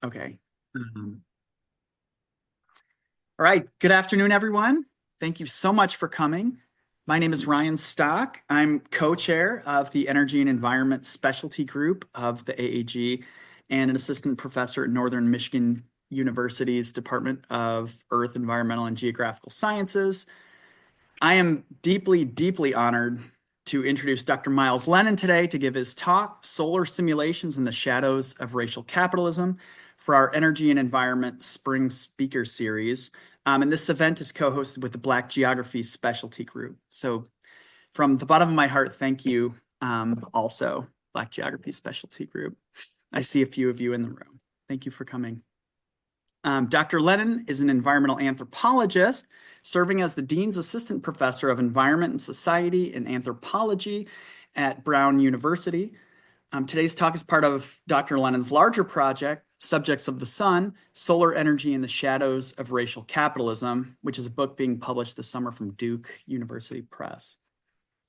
Okay. Um, all right. Good afternoon, everyone. Thank you so much for coming. My name is Ryan Stock. I'm co-chair of the Energy and Environment Specialty Group of the AAG and an assistant professor at Northern Michigan University's Department of Earth, Environmental, and Geographical Sciences. I am deeply, deeply honored to introduce Dr. Myles Lennon today to give his talk, Solar Simulations in the Shadows of Racial Capitalism, for our Energy and Environment Spring Speaker Series. And this event is co-hosted with the Black Geography Specialty Group. So from the bottom of my heart, thank you also, Black Geography Specialty Group. I see a few of you in the room. Thank you for coming. Dr. Lennon is an environmental anthropologist serving as the Dean's Assistant Professor of Environment and Society and Anthropology at Brown University. Today's talk is part of Dr. Lennon's larger project, Subjects of the Sun, Solar Energy in the Shadows of Racial Capitalism, which is a book being published this summer from Duke University Press.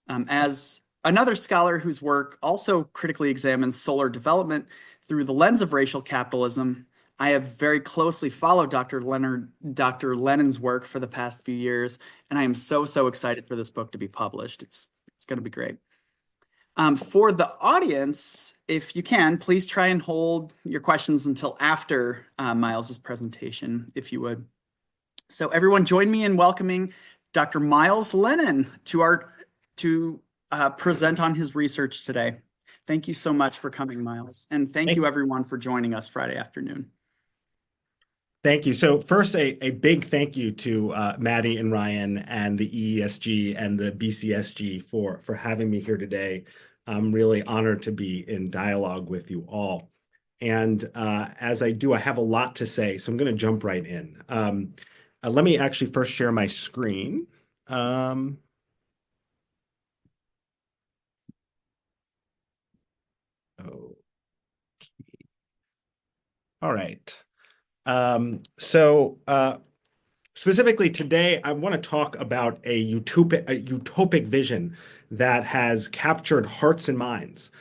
As another scholar whose work also critically examines solar development through the lens of racial capitalism, I have very closely followed Dr. Lennon's work for the past few years, and I am so excited for this book to be published. It's going to be great. For the audience, if you can, please try and hold your questions until after Myles's presentation, if you would. So everyone join me in welcoming Dr. Myles Lennon to present on his research today. Thank you so much for coming, Myles. And thank you everyone for joining us Friday afternoon. Thank you. So first, a big thank you to Maddie and Ryan and the EESG and the BCSG for having me here today. I'm really honored to be in dialogue with you all. And as I do, I have a lot to say, so I'm going to jump right in. Let me actually first share my screen. Okay. All right. Specifically today, I want to talk about a utopic vision that has captured hearts and minds,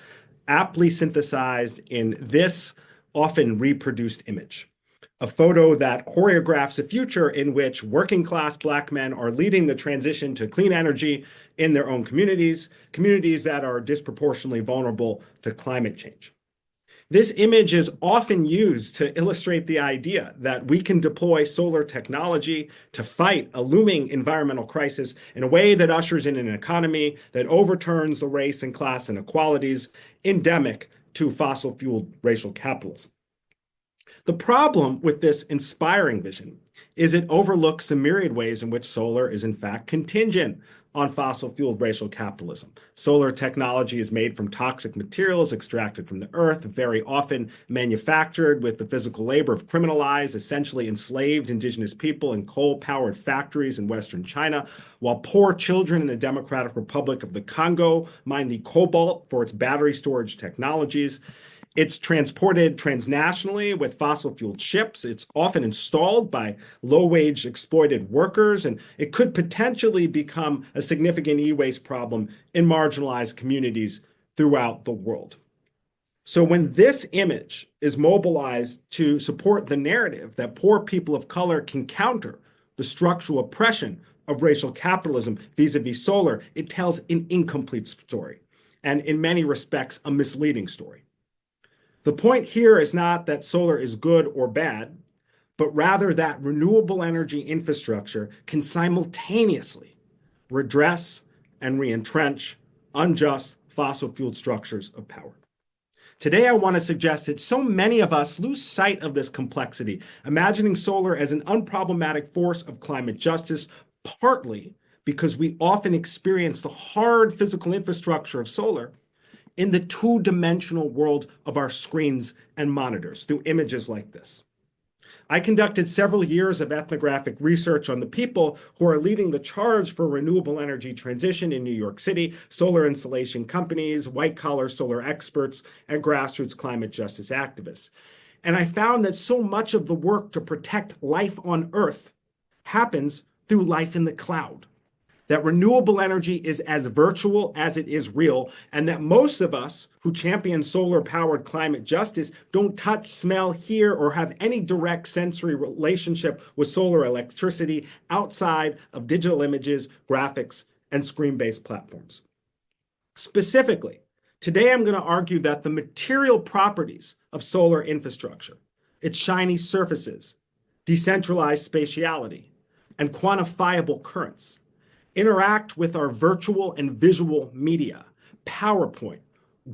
aptly synthesized in this often reproduced image. A photo that choreographs a future in which working class Black men are leading the transition to clean energy in their own communities that are disproportionately vulnerable to climate change. This image is often used to illustrate the idea that we can deploy solar technology to fight a looming environmental crisis in a way that ushers in an economy that overturns the race and class inequalities endemic to fossil-fueled racial capitalism. The problem with this inspiring vision is it overlooks the myriad ways in which solar is in fact contingent on fossil-fueled racial capitalism. Solar technology is made from toxic materials extracted from the earth, very often manufactured with the physical labor of criminalized, essentially enslaved indigenous people in coal-powered factories in Western China, while poor children in the Democratic Republic of the Congo mine the cobalt for its battery storage technologies. It's transported transnationally with fossil-fueled ships. It's often installed by low-wage exploited workers, and it could potentially become a significant e-waste problem in marginalized communities throughout the world. So when this image is mobilized to support the narrative that poor people of color can counter the structural oppression of racial capitalism vis-a-vis solar, it tells an incomplete story, and in many respects, a misleading story. The point here is not that solar is good or bad, but rather that renewable energy infrastructure can simultaneously redress and re-entrench unjust fossil-fueled structures of power. Today, I want to suggest that so many of us lose sight of this complexity, imagining solar as an unproblematic force of climate justice, partly because we often experience the hard physical infrastructure of solar in the two-dimensional world of our screens and monitors through images like this. I conducted several years of ethnographic research on the people who are leading the charge for renewable energy transition in New York City, solar installation companies, white-collar solar experts, and grassroots climate justice activists. And I found that so much of the work to protect life on Earth happens through life in the cloud. that renewable energy is as virtual as it is real, and that most of us who champion solar-powered climate justice don't touch, smell, hear, or have any direct sensory relationship with solar electricity outside of digital images, graphics, and screen-based platforms. Specifically, today I'm going to argue that the material properties of solar infrastructure, its shiny surfaces, decentralized spatiality, and quantifiable currents, interact with our virtual and visual media, PowerPoint,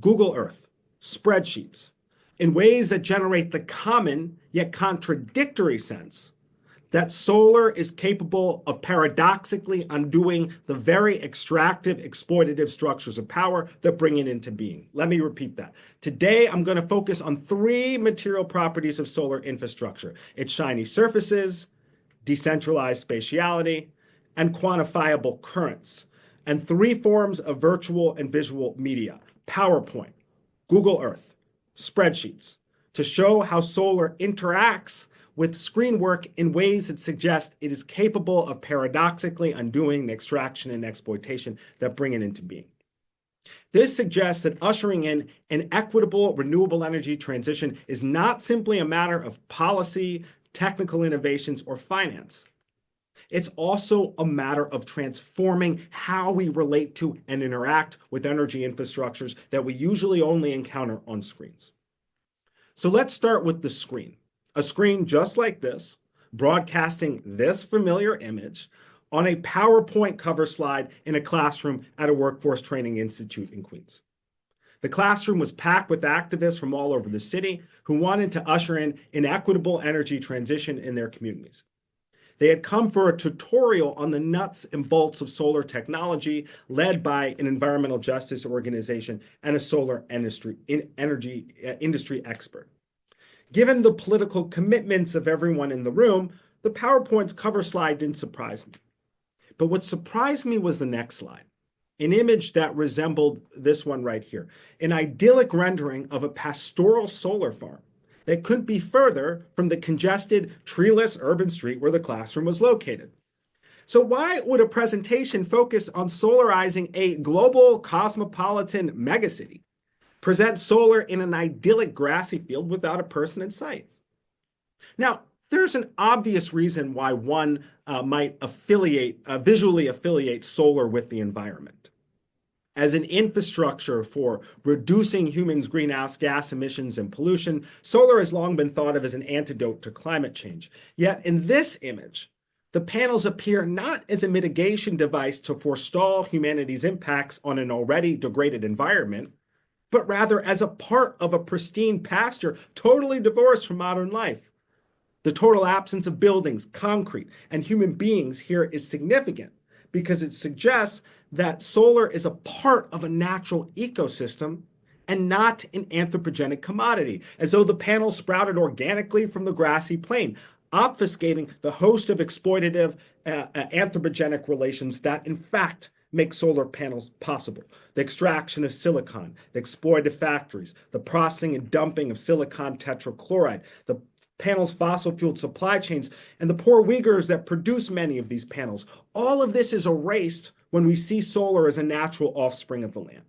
Google Earth, spreadsheets, in ways that generate the common yet contradictory sense that solar is capable of paradoxically undoing the very extractive, exploitative structures of power that bring it into being. Let me repeat that. Today, I'm going to focus on three material properties of solar infrastructure: its shiny surfaces, decentralized spatiality, and quantifiable currents, and three forms of virtual and visual media: PowerPoint, Google Earth, spreadsheets, to show how solar interacts with screen work in ways that suggest it is capable of paradoxically undoing the extraction and exploitation that bring it into being. This suggests that ushering in an equitable renewable energy transition is not simply a matter of policy, technical innovations, or finance. It's also a matter of transforming how we relate to and interact with energy infrastructures that we usually only encounter on screens. So let's start with the screen. A screen just like this, broadcasting this familiar image on a PowerPoint cover slide in a classroom at a workforce training institute in Queens. The classroom was packed with activists from all over the city who wanted to usher in an equitable energy transition in their communities. They had come for a tutorial on the nuts and bolts of solar technology led by an environmental justice organization and a solar energy industry expert. Given the political commitments of everyone in the room, the PowerPoint cover slide didn't surprise me. But what surprised me was the next slide, an image that resembled this one right here, an idyllic rendering of a pastoral solar farm that couldn't be further from the congested, treeless urban street where the classroom was located. So why would a presentation focus on solarizing a global cosmopolitan megacity present solar in an idyllic grassy field without a person in sight? Now, there's an obvious reason why one might visually affiliate solar with the environment. As an infrastructure for reducing humans' greenhouse gas emissions and pollution, solar has long been thought of as an antidote to climate change. Yet in this image, the panels appear not as a mitigation device to forestall humanity's impacts on an already degraded environment, but rather as a part of a pristine pasture totally divorced from modern life. The total absence of buildings, concrete, and human beings here is significant because it suggests that solar is a part of a natural ecosystem and not an anthropogenic commodity, as though the panels sprouted organically from the grassy plain, obfuscating the host of exploitative anthropogenic relations that in fact make solar panels possible. The extraction of silicon, the exploitative factories, the processing and dumping of silicon tetrachloride, the panels' fossil fuel supply chains, and the poor Uyghurs that produce many of these panels. All of this is erased when we see solar as a natural offspring of the land.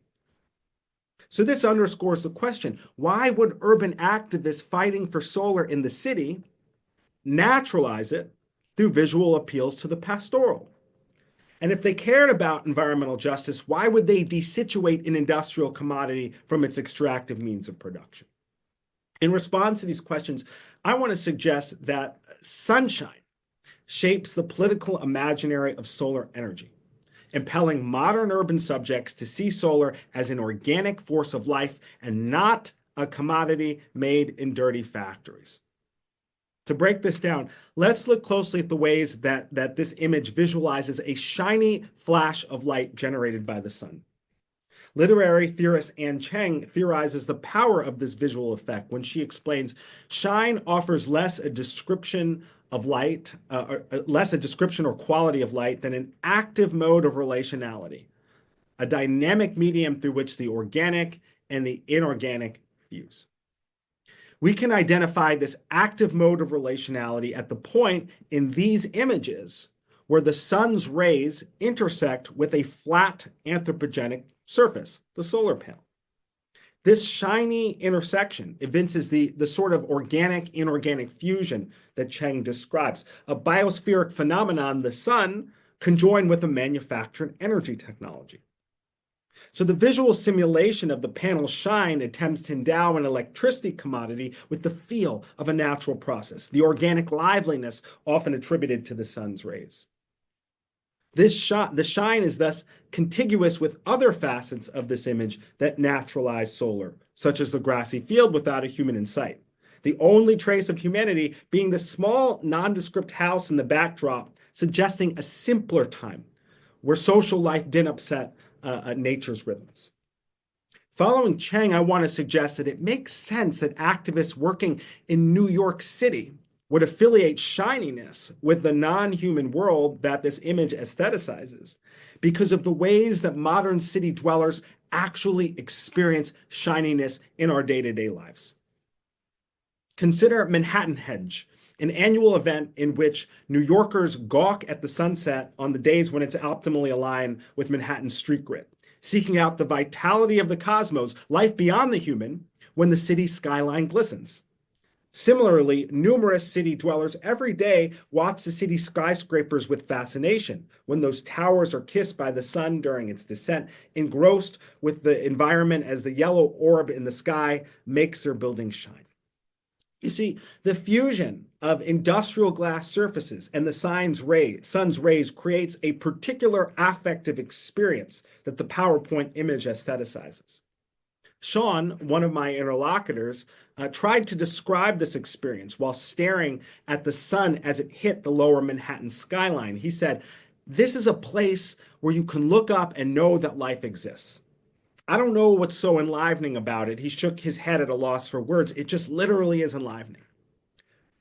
So this underscores the question: why would urban activists fighting for solar in the city naturalize it through visual appeals to the pastoral? And if they cared about environmental justice, why would they desituate an industrial commodity from its extractive means of production? In response to these questions, I want to suggest that sunshine shapes the political imaginary of solar energy, impelling modern urban subjects to see solar as an organic force of life and not a commodity made in dirty factories. To break this down, let's look closely at the ways that this image visualizes a shiny flash of light generated by the sun. Literary theorist Anne Cheng theorizes the power of this visual effect when she explains shine offers less a description of light, less a description or quality of light than an active mode of relationality, a dynamic medium through which the organic and the inorganic fuse. We can identify this active mode of relationality at the point in these images where the sun's rays intersect with a flat anthropogenic surface, the solar panel. This shiny intersection evinces the sort of organic-inorganic fusion that Chang describes, a biospheric phenomenon the sun conjoined with a manufactured energy technology. So the visual simulation of the panel's shine attempts to endow an electricity commodity with the feel of a natural process, the organic liveliness often attributed to the sun's rays. The shine is thus contiguous with other facets of this image that naturalize solar, such as the grassy field without a human in sight. The only trace of humanity being the small nondescript house in the backdrop, suggesting a simpler time where social life didn't upset nature's rhythms. Following Chang, I want to suggest that it makes sense that activists working in New York City would affiliate shininess with the non-human world that this image aestheticizes because of the ways that modern city dwellers actually experience shininess in our day-to-day lives. Consider Manhattan Hedge, an annual event in which New Yorkers gawk at the sunset on the days when it's optimally aligned with Manhattan's street grid, seeking out the vitality of the cosmos, life beyond the human, when the city skyline glistens. Similarly, numerous city dwellers every day watch the city skyscrapers with fascination when those towers are kissed by the sun during its descent, engrossed with the environment as the yellow orb in the sky makes their buildings shine. You see, the fusion of industrial glass surfaces and the sun's rays creates a particular affective experience that the PowerPoint image aestheticizes. Sean, one of my interlocutors, tried to describe this experience while staring at the sun as it hit the lower Manhattan skyline. He said, "This is a place where you can look up and know that life exists." I don't know what's so enlivening about it. He shook his head at a loss for words. It just literally is enlivening.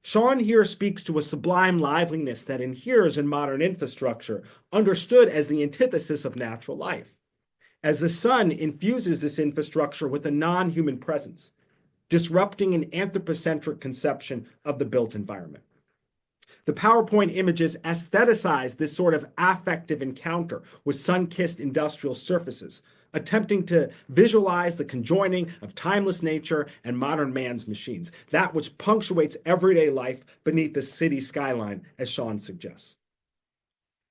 Sean here speaks to a sublime liveliness that inheres in modern infrastructure, understood as the antithesis of natural life, as the sun infuses this infrastructure with a non-human presence, disrupting an anthropocentric conception of the built environment. The PowerPoint images aestheticize this sort of affective encounter with sun-kissed industrial surfaces, attempting to visualize the conjoining of timeless nature and modern man's machines, that which punctuates everyday life beneath the city skyline, as Sean suggests.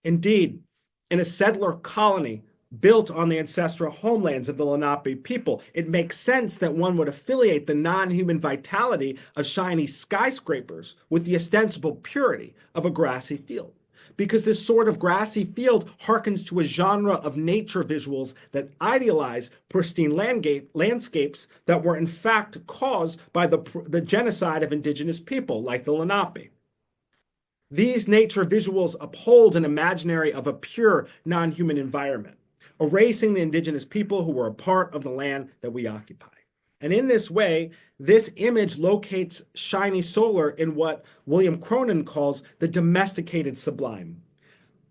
Indeed, in a settler colony built on the ancestral homelands of the Lenape people, it makes sense that one would affiliate the non-human vitality of shiny skyscrapers with the ostensible purity of a grassy field, because this sort of grassy field harkens to a genre of nature visuals that idealize pristine landscapes that were in fact caused by the genocide of indigenous people like the Lenape. These nature visuals uphold an imaginary of a pure non-human environment, erasing the indigenous people who were a part of the land that we occupy. And in this way, this image locates shiny solar in what William Cronin calls the domesticated sublime,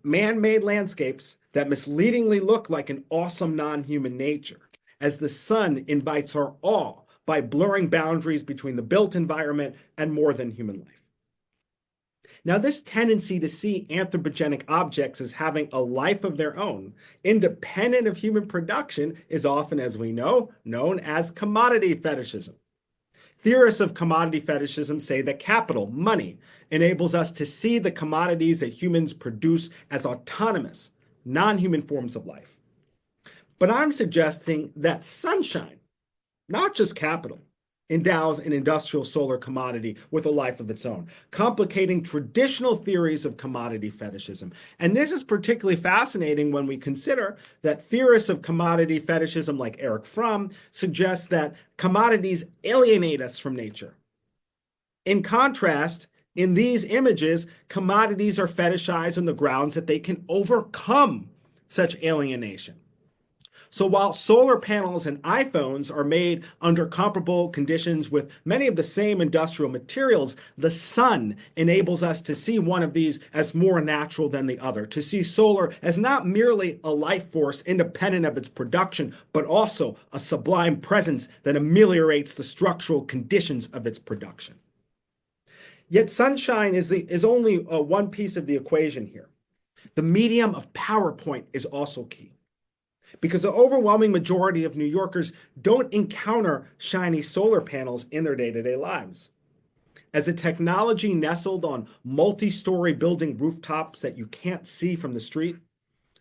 man-made landscapes that misleadingly look like an awesome non-human nature, as the sun invites our awe by blurring boundaries between the built environment and more than human life. Now, this tendency to see anthropogenic objects as having a life of their own, independent of human production, is often, as we know, known as commodity fetishism. Theorists of commodity fetishism say that capital, money, enables us to see the commodities that humans produce as autonomous, non-human forms of life. But I'm suggesting that sunshine, not just capital, endows an industrial solar commodity with a life of its own, complicating traditional theories of commodity fetishism. And this is particularly fascinating when we consider that theorists of commodity fetishism like Erich Fromm suggest that commodities alienate us from nature. In contrast, in these images, commodities are fetishized on the grounds that they can overcome such alienation. So while solar panels and iPhones are made under comparable conditions with many of the same industrial materials, the sun enables us to see one of these as more natural than the other, to see solar as not merely a life force independent of its production, but also a sublime presence that ameliorates the structural conditions of its production. Yet sunshine is only one piece of the equation here. The medium of PowerPoint is also key because the overwhelming majority of New Yorkers don't encounter shiny solar panels in their day-to-day lives. As a technology nestled on multi-story building rooftops that you can't see from the street,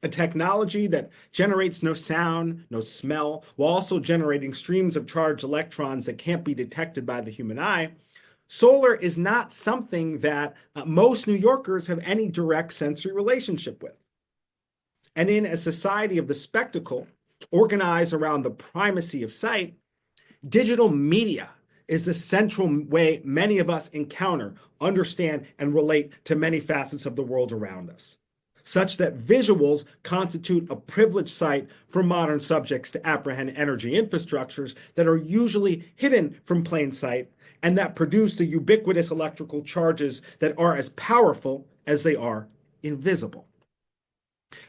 a technology that generates no sound, no smell, while also generating streams of charged electrons that can't be detected by the human eye, solar is not something that most New Yorkers have any direct sensory relationship with. And in a society of the spectacle, organized around the primacy of sight, digital media is the central way many of us encounter, understand, and relate to many facets of the world around us, such that visuals constitute a privileged site for modern subjects to apprehend energy infrastructures that are usually hidden from plain sight and that produce the ubiquitous electrical charges that are as powerful as they are invisible.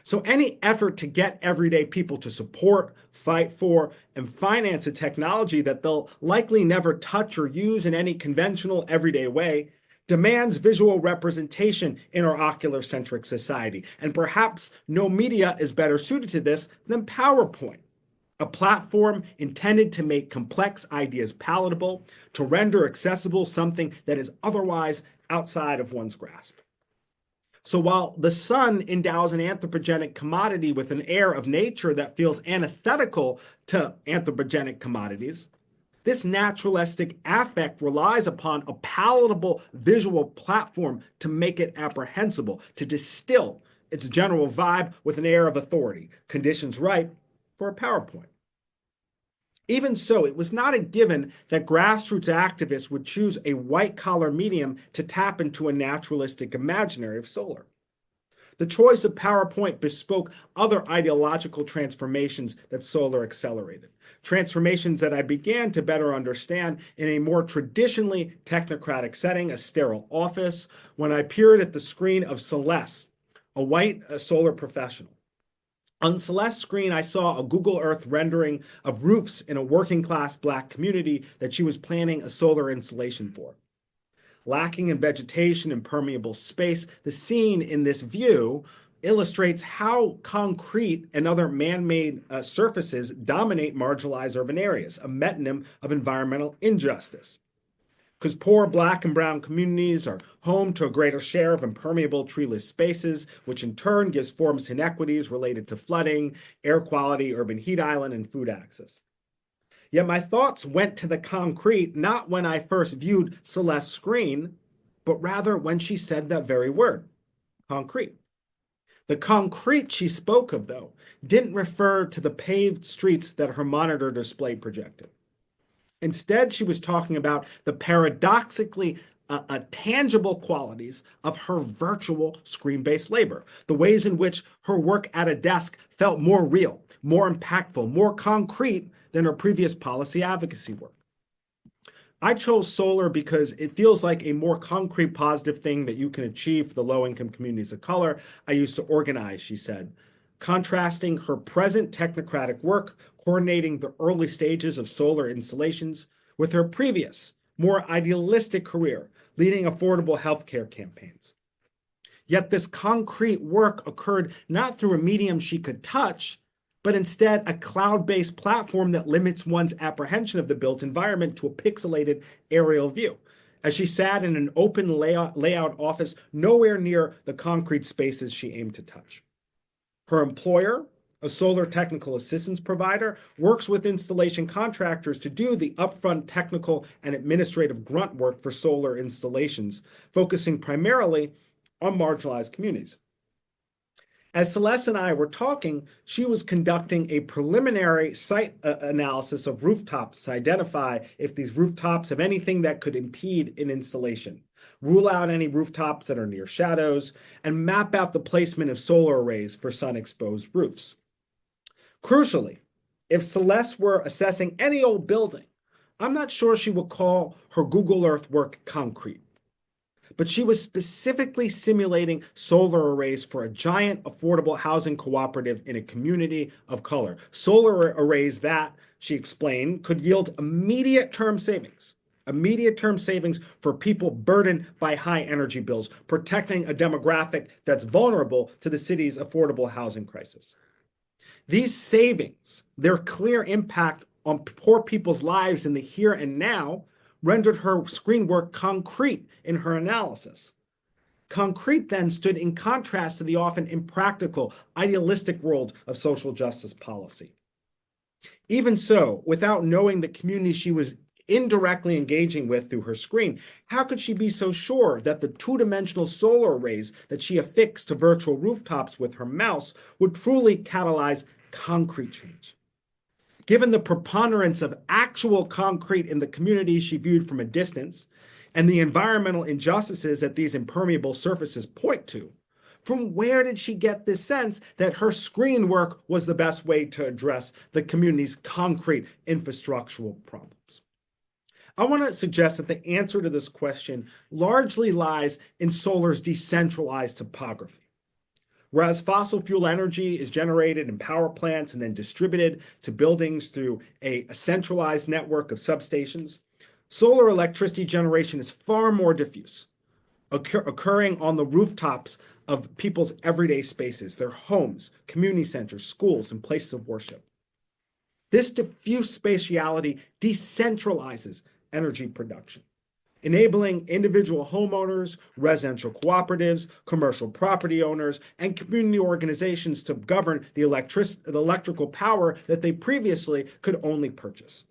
So any effort to get everyday people to support, fight for, and finance a technology that they'll likely never touch or use in any conventional everyday way demands visual representation in our ocular-centric society. And perhaps no media is better suited to this than PowerPoint, a platform intended to make complex ideas palatable, to render accessible something that is otherwise outside of one's grasp. So while the sun endows an anthropogenic commodity with an air of nature that feels antithetical to anthropogenic commodities, this naturalistic affect relies upon a palatable visual platform to make it apprehensible, to distill its general vibe with an air of authority, conditions ripe for a PowerPoint. Even so, it was not a given that grassroots activists would choose a white-collar medium to tap into a naturalistic imaginary of solar. The choice of PowerPoint bespoke other ideological transformations that solar accelerated, transformations that I began to better understand in a more traditionally technocratic setting, a sterile office, when I peered at the screen of Celeste, a white solar professional. On Celeste's screen, I saw a Google Earth rendering of roofs in a working-class Black community that she was planning a solar installation for. Lacking in vegetation and permeable space, the scene in this view illustrates how concrete and other man-made surfaces dominate marginalized urban areas, a metonym of environmental injustice. Because poor Black and brown communities are home to a greater share of impermeable treeless spaces, which in turn gives forms to inequities related to flooding, air quality, urban heat island, and food access. Yet my thoughts went to the concrete not when I first viewed Celeste's screen, but rather when she said that very word, concrete. The concrete she spoke of, though, didn't refer to the paved streets that her monitor display projected. Instead, she was talking about the paradoxically tangible qualities of her virtual screen-based labor, the ways in which her work at a desk felt more real, more impactful, more concrete than her previous policy advocacy work. I chose solar because it feels like a more concrete positive thing that you can achieve for the low-income communities of color I used to organize, she said, contrasting her present technocratic work coordinating the early stages of solar installations with her previous, more idealistic career leading affordable healthcare campaigns. Yet this concrete work occurred not through a medium she could touch, but instead a cloud-based platform that limits one's apprehension of the built environment to a pixelated aerial view, as she sat in an open layout office nowhere near the concrete spaces she aimed to touch. Her employer, a solar technical assistance provider, works with installation contractors to do the upfront technical and administrative grunt work for solar installations, focusing primarily on marginalized communities. As Celeste and I were talking, she was conducting a preliminary site analysis of rooftops to identify if these rooftops have anything that could impede an installation, rule out any rooftops that are near shadows, and map out the placement of solar arrays for sun-exposed roofs. Crucially, if Celeste were assessing any old building, I'm not sure she would call her Google Earth work concrete. But she was specifically simulating solar arrays for a giant affordable housing cooperative in a community of color. Solar arrays that, she explained, could yield immediate term savings immediate term savings for people burdened by high energy bills, protecting a demographic that's vulnerable to the city's affordable housing crisis. These savings, their clear impact on poor people's lives in the here and now, rendered her screen work concrete in her analysis. Concrete then stood in contrast to the often impractical, idealistic world of social justice policy. Even so, without knowing the community she was indirectly engaging with through her screen, how could she be so sure that the two-dimensional solar arrays that she affixed to virtual rooftops with her mouse would truly catalyze concrete change? Given the preponderance of actual concrete in the community she viewed from a distance, and the environmental injustices that these impermeable surfaces point to, from where did she get this sense that her screen work was the best way to address the community's concrete infrastructural problems? I want to suggest that the answer to this question largely lies in solar's decentralized topography. Whereas fossil fuel energy is generated in power plants and then distributed to buildings through a centralized network of substations, solar electricity generation is far more diffuse, occurring on the rooftops of people's everyday spaces, their homes, community centers, schools, and places of worship. This diffuse spatiality decentralizes energy production, enabling individual homeowners, residential cooperatives, commercial property owners, and community organizations to govern the electrical power that they previously could only purchase.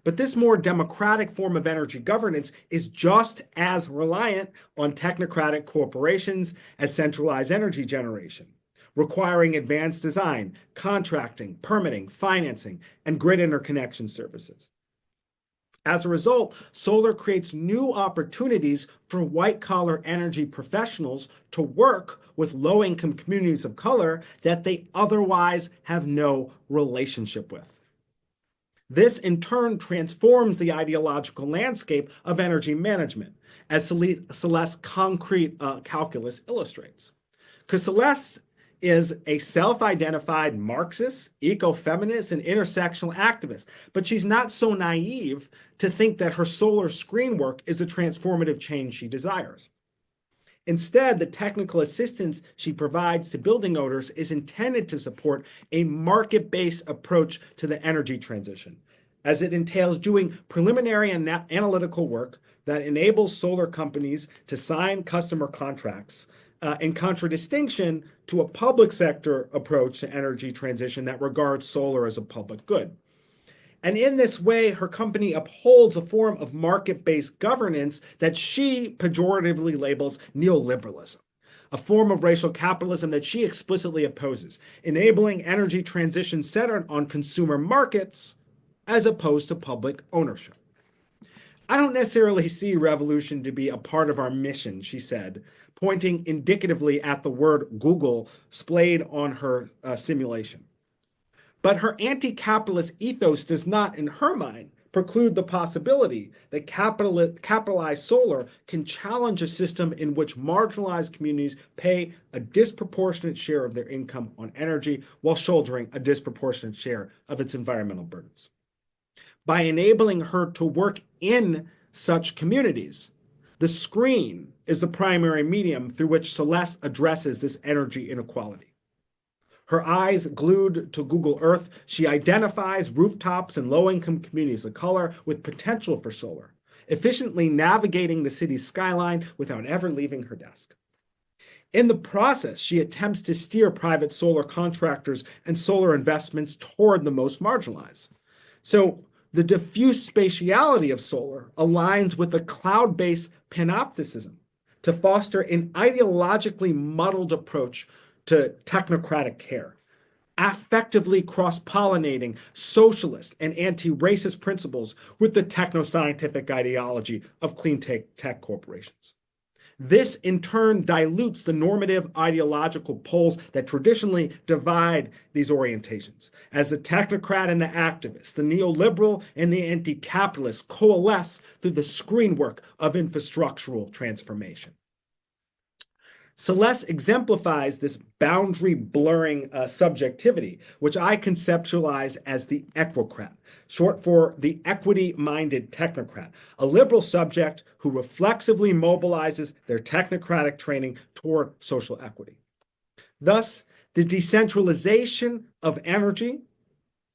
But this more democratic form of energy governance is just as reliant on technocratic corporations as centralized energy generation, requiring advanced design, contracting, permitting, financing, and grid interconnection services. As a result, solar creates new opportunities for white-collar energy professionals to work with low-income communities of color that they otherwise have no relationship with. This, in turn, transforms the ideological landscape of energy management, as Celeste's concrete calculus illustrates. Because Celeste is a self-identified Marxist, ecofeminist, and intersectional activist, but she's not so naive to think that her solar screen work is the transformative change she desires. Instead, the technical assistance she provides to building owners is intended to support a market-based approach to the energy transition, as it entails doing preliminary and analytical work that enables solar companies to sign customer contracts in contradistinction to a public sector approach to energy transition that regards solar as a public good. And in this way, her company upholds a form of market-based governance that she pejoratively labels neoliberalism, a form of racial capitalism that she explicitly opposes, enabling energy transition centered on consumer markets as opposed to public ownership. I don't necessarily see revolution to be a part of our mission, she said, pointing indicatively at the word Google splayed on her simulation. But her anti-capitalist ethos does not, in her mind, preclude the possibility that capitalized solar can challenge a system in which marginalized communities pay a disproportionate share of their income on energy while shouldering a disproportionate share of its environmental burdens. By enabling her to work in such communities, the screen is the primary medium through which Celeste addresses this energy inequality. Her eyes glued to Google Earth, she identifies rooftops and low-income communities of color with potential for solar, efficiently navigating the city's skyline without ever leaving her desk. In the process, she attempts to steer private solar contractors and solar investments toward the most marginalized. So the diffuse spatiality of solar aligns with the cloud-based panopticism to foster an ideologically muddled approach to technocratic care, affectively cross-pollinating socialist and anti-racist principles with the technoscientific ideology of clean tech corporations. This, in turn, dilutes the normative ideological poles that traditionally divide these orientations, as the technocrat and the activist, the neoliberal and the anti-capitalist coalesce through the screen work of infrastructural transformation. Celeste exemplifies this boundary blurring subjectivity, which I conceptualize as the equocrat, short for the equity minded technocrat, a liberal subject who reflexively mobilizes their technocratic training toward social equity. Thus, the decentralization of energy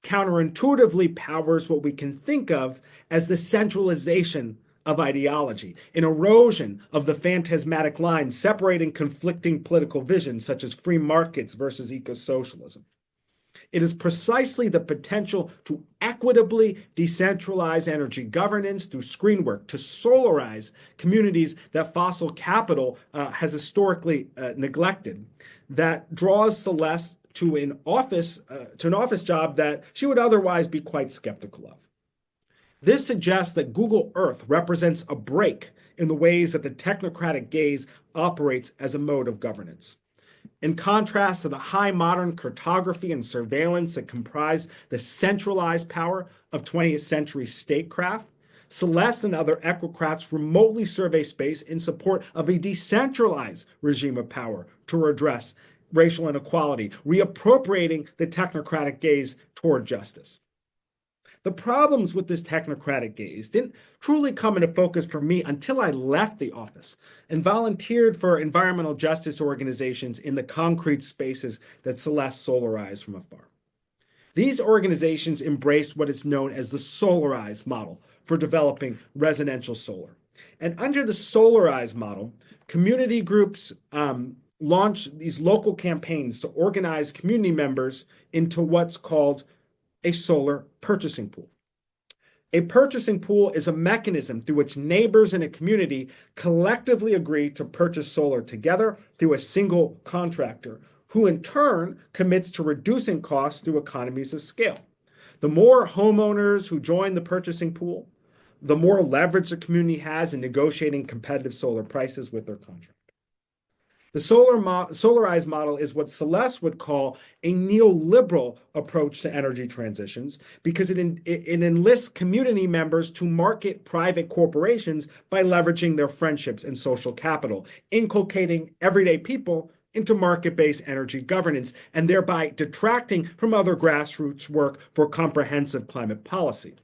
counterintuitively powers what we can think of as the centralization of ideology, an erosion of the phantasmatic line separating conflicting political visions such as free markets versus eco-socialism. It is precisely the potential to equitably decentralize energy governance through screen work, to solarize communities that fossil capital has historically neglected, that draws Celeste to an office job that she would otherwise be quite skeptical of. This suggests that Google Earth represents a break in the ways that the technocratic gaze operates as a mode of governance. In contrast to the high modern cartography and surveillance that comprise the centralized power of 20th century statecraft, Celeste and other equocrats remotely survey space in support of a decentralized regime of power to redress racial inequality, reappropriating the technocratic gaze toward justice. The problems with this technocratic gaze didn't truly come into focus for me until I left the office and volunteered for environmental justice organizations in the concrete spaces that Celeste solarized from afar. These organizations embraced what is known as the solarized model for developing residential solar. And under the solarized model, community groups launch these local campaigns to organize community members into what's called a solar purchasing pool. A purchasing pool is a mechanism through which neighbors in a community collectively agree to purchase solar together through a single contractor, who in turn commits to reducing costs through economies of scale. The more homeowners who join the purchasing pool, the more leverage the community has in negotiating competitive solar prices with their contractor. The solarized model is what Celeste would call a neoliberal approach to energy transitions because it enlists community members to market private corporations by leveraging their friendships and social capital, inculcating everyday people into market-based energy governance and thereby detracting from other grassroots work for comprehensive climate policy.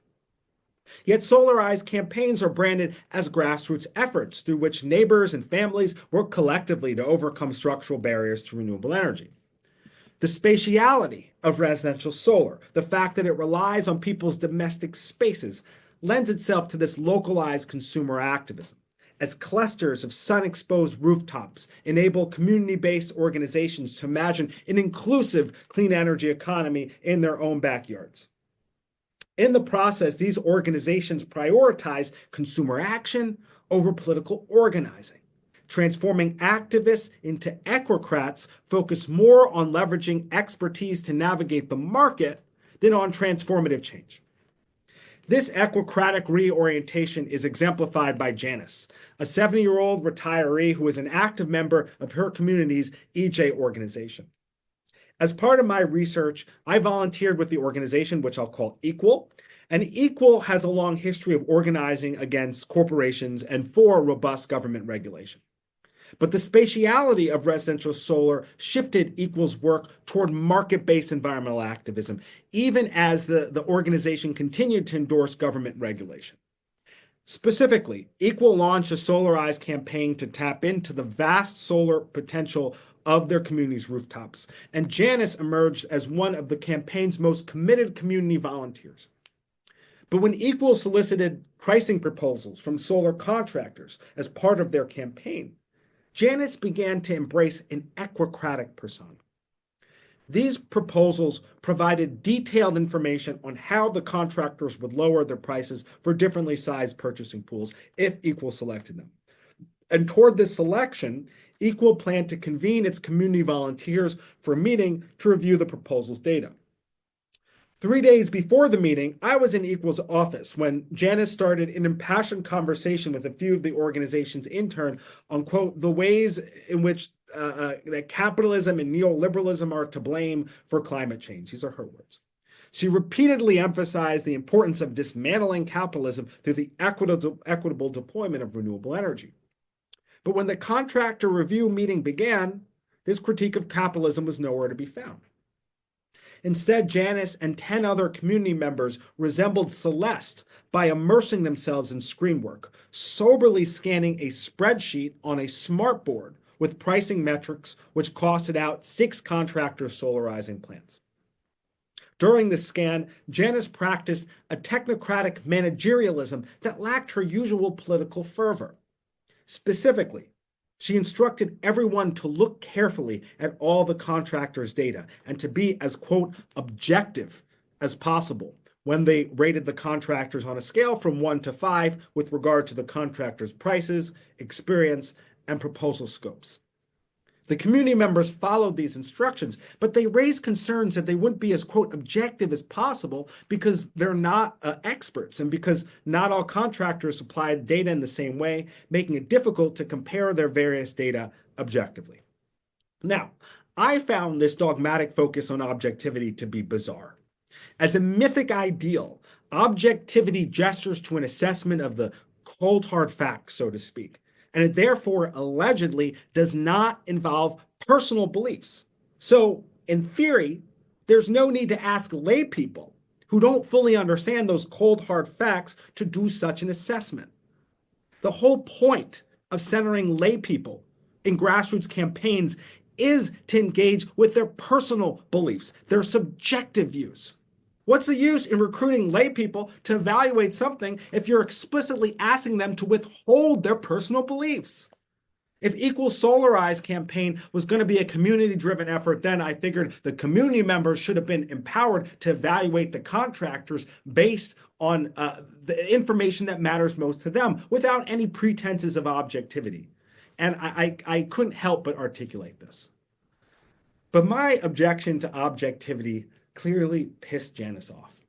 Yet solarized campaigns are branded as grassroots efforts through which neighbors and families work collectively to overcome structural barriers to renewable energy. The spatiality of residential solar, the fact that it relies on people's domestic spaces, lends itself to this localized consumer activism, as clusters of sun-exposed rooftops enable community-based organizations to imagine an inclusive clean energy economy in their own backyards. In the process, these organizations prioritize consumer action over political organizing, transforming activists into equocrats focused more on leveraging expertise to navigate the market than on transformative change. This equocratic reorientation is exemplified by Janice, a 70-year-old retiree who is an active member of her community's EJ organization. As part of my research, I volunteered with the organization, which I'll call Equal. And Equal has a long history of organizing against corporations and for robust government regulation. But the spatiality of residential solar shifted Equal's work toward market-based environmental activism, even as the organization continued to endorse government regulation. Specifically, Equal launched a solarized campaign to tap into the vast solar potential of their community's rooftops, and Janice emerged as one of the campaign's most committed community volunteers. But when Equal solicited pricing proposals from solar contractors as part of their campaign, Janice began to embrace an equocratic persona. These proposals provided detailed information on how the contractors would lower their prices for differently sized purchasing pools if Equal selected them. And toward this selection, Equal planned to convene its community volunteers for a meeting to review the proposal's data. 3 days before the meeting, I was in Equal's office when Janice started an impassioned conversation with a few of the organization's interns on, quote, the ways in which that capitalism and neoliberalism are to blame for climate change. These are her words. She repeatedly emphasized the importance of dismantling capitalism through the equitable deployment of renewable energy. But when the contractor review meeting began, this critique of capitalism was nowhere to be found. Instead, Janice and 10 other community members resembled Celeste by immersing themselves in screen work, soberly scanning a spreadsheet on a smartboard with pricing metrics which costed out 6 contractors' solarizing plants. During the scan, Janice practiced a technocratic managerialism that lacked her usual political fervor. Specifically, she instructed everyone to look carefully at all the contractors' data and to be as, quote, objective as possible when they rated the contractors on a scale from 1 to 5 with regard to the contractors' prices, experience, and proposal scopes. The community members followed these instructions, but they raised concerns that they wouldn't be as, quote, objective as possible because they're not experts and because not all contractors supplied data in the same way, making it difficult to compare their various data objectively. Now, I found this dogmatic focus on objectivity to be bizarre. As a mythic ideal, objectivity gestures to an assessment of the cold hard facts, so to speak, and it therefore allegedly does not involve personal beliefs. So, in theory, there's no need to ask lay people who don't fully understand those cold hard facts to do such an assessment. The whole point of centering lay people in grassroots campaigns is to engage with their personal beliefs, their subjective views. What's the use in recruiting lay people to evaluate something if you're explicitly asking them to withhold their personal beliefs? If Equal Solarize campaign was going to be a community-driven effort, then I figured the community members should have been empowered to evaluate the contractors based on the information that matters most to them without any pretenses of objectivity. And I couldn't help but articulate this. But my objection to objectivity clearly pissed Janice off.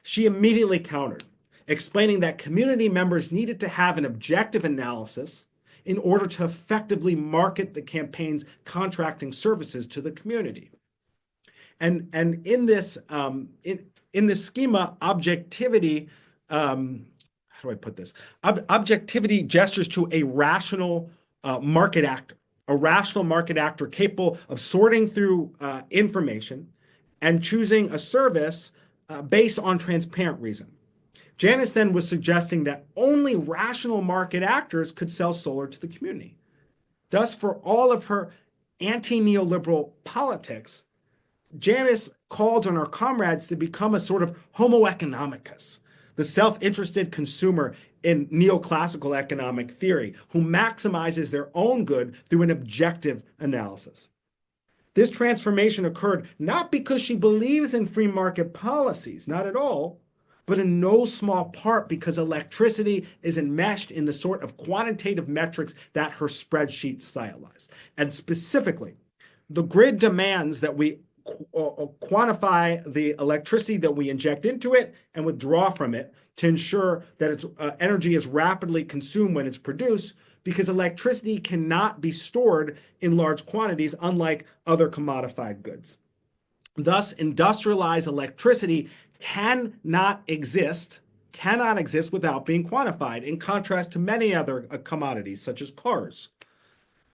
She immediately countered, explaining that community members needed to have an objective analysis in order to effectively market the campaign's contracting services to the community. And in this in this schema, objectivity, how do I put this? Objectivity gestures to a rational market actor, a rational market actor capable of sorting through information and choosing a service based on transparent reason. Janice then was suggesting that only rational market actors could sell solar to the community. Thus, for all of her anti-neoliberal politics, Janice called on our comrades to become a sort of homo economicus, the self-interested consumer in neoclassical economic theory, who maximizes their own good through an objective analysis. This transformation occurred not because she believes in free market policies, not at all, but in no small part because electricity is enmeshed in the sort of quantitative metrics that her spreadsheet stylized. And specifically, the grid demands that we quantify the electricity that we inject into it and withdraw from it to ensure that its energy is rapidly consumed when it's produced, because electricity cannot be stored in large quantities, unlike other commodified goods. Thus, industrialized electricity cannot exist without being quantified, in contrast to many other commodities, such as cars.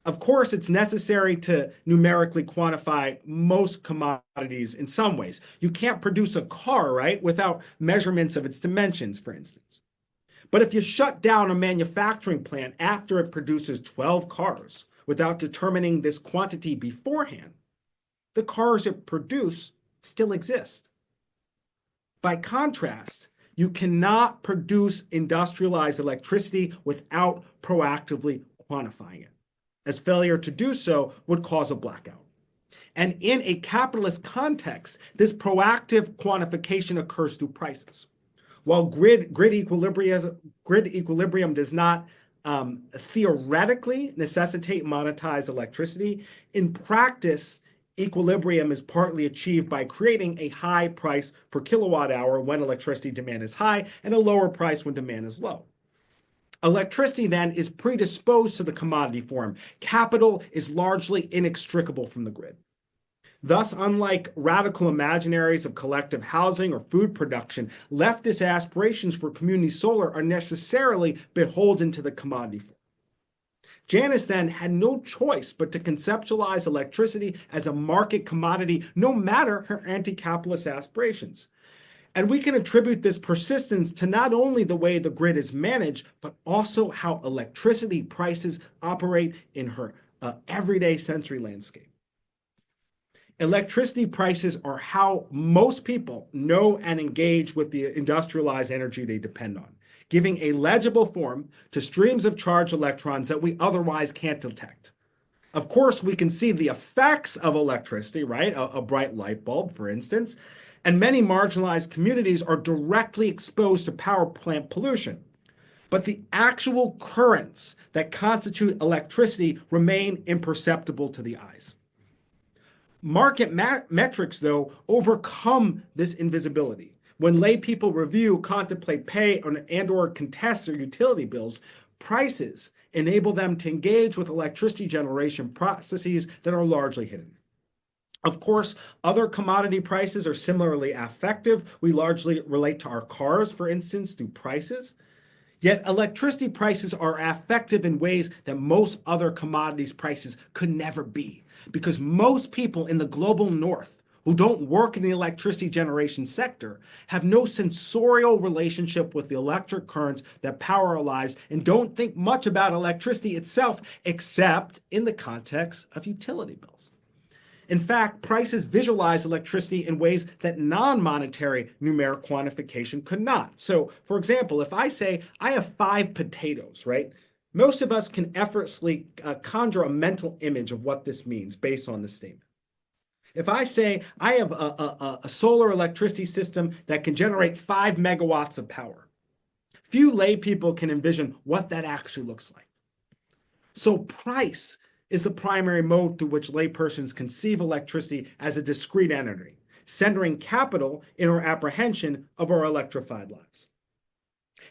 Of course, it's necessary to numerically quantify most commodities in some ways. You can't produce a car, right, without measurements of its dimensions, for instance. But if you shut down a manufacturing plant after it produces 12 cars without determining this quantity beforehand, the cars it produces still exist. By contrast, you cannot produce industrialized electricity without proactively quantifying it, as failure to do so would cause a blackout. And in a capitalist context, this proactive quantification occurs through prices. While grid equilibrium does not theoretically necessitate monetized electricity, in practice, equilibrium is partly achieved by creating a high price per kilowatt hour when electricity demand is high and a lower price when demand is low. Electricity then is predisposed to the commodity form. Capital is largely inextricable from the grid. Thus, unlike radical imaginaries of collective housing or food production, leftist aspirations for community solar are necessarily beholden to the commodity form. Janus then had no choice but to conceptualize electricity as a market commodity, no matter her anti-capitalist aspirations. And we can attribute this persistence to not only the way the grid is managed, but also how electricity prices operate in her everyday sensory landscape. Electricity prices are how most people know and engage with the industrialized energy they depend on, giving a legible form to streams of charged electrons that we otherwise can't detect. Of course, we can see the effects of electricity, right? A bright light bulb, for instance, and many marginalized communities are directly exposed to power plant pollution. But the actual currents that constitute electricity remain imperceptible to the eyes. Market metrics, though, overcome this invisibility. When lay people review, contemplate, pay, and/or contest their utility bills, prices enable them to engage with electricity generation processes that are largely hidden. Of course, other commodity prices are similarly affective. We largely relate to our cars, for instance, through prices. Yet electricity prices are affective in ways that most other commodities prices could never be, because most people in the global north who don't work in the electricity generation sector have no sensorial relationship with the electric currents that power our lives and don't think much about electricity itself except in the context of utility bills. In fact, prices visualize electricity in ways that non-monetary numeric quantification could not. So, for example, if I say I have 5 potatoes, right? Most of us can effortlessly conjure a mental image of what this means based on this statement. If I say I have a solar electricity system that can generate 5 megawatts of power, few lay people can envision what that actually looks like. So price is the primary mode through which laypersons conceive electricity as a discrete entity, centering capital in our apprehension of our electrified lives.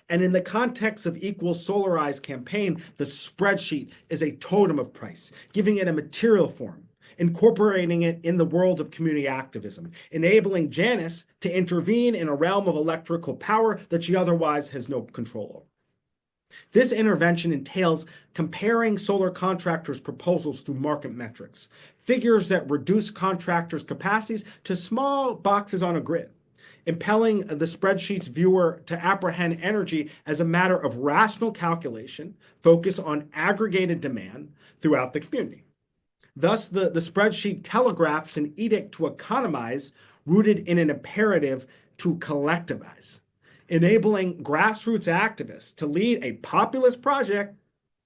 And in the context of equal solarized campaign, the spreadsheet is a totem of price, giving it a material form, incorporating it in the world of community activism, enabling Janus to intervene in a realm of electrical power that she otherwise has no control over. This intervention entails comparing solar contractors' proposals through market metrics, figures that reduce contractors' capacities to small boxes on a grid, impelling the spreadsheet's viewer to apprehend energy as a matter of rational calculation, focus on aggregated demand throughout the community. Thus, the spreadsheet telegraphs an edict to economize rooted in an imperative to collectivize, enabling grassroots activists to lead a populist project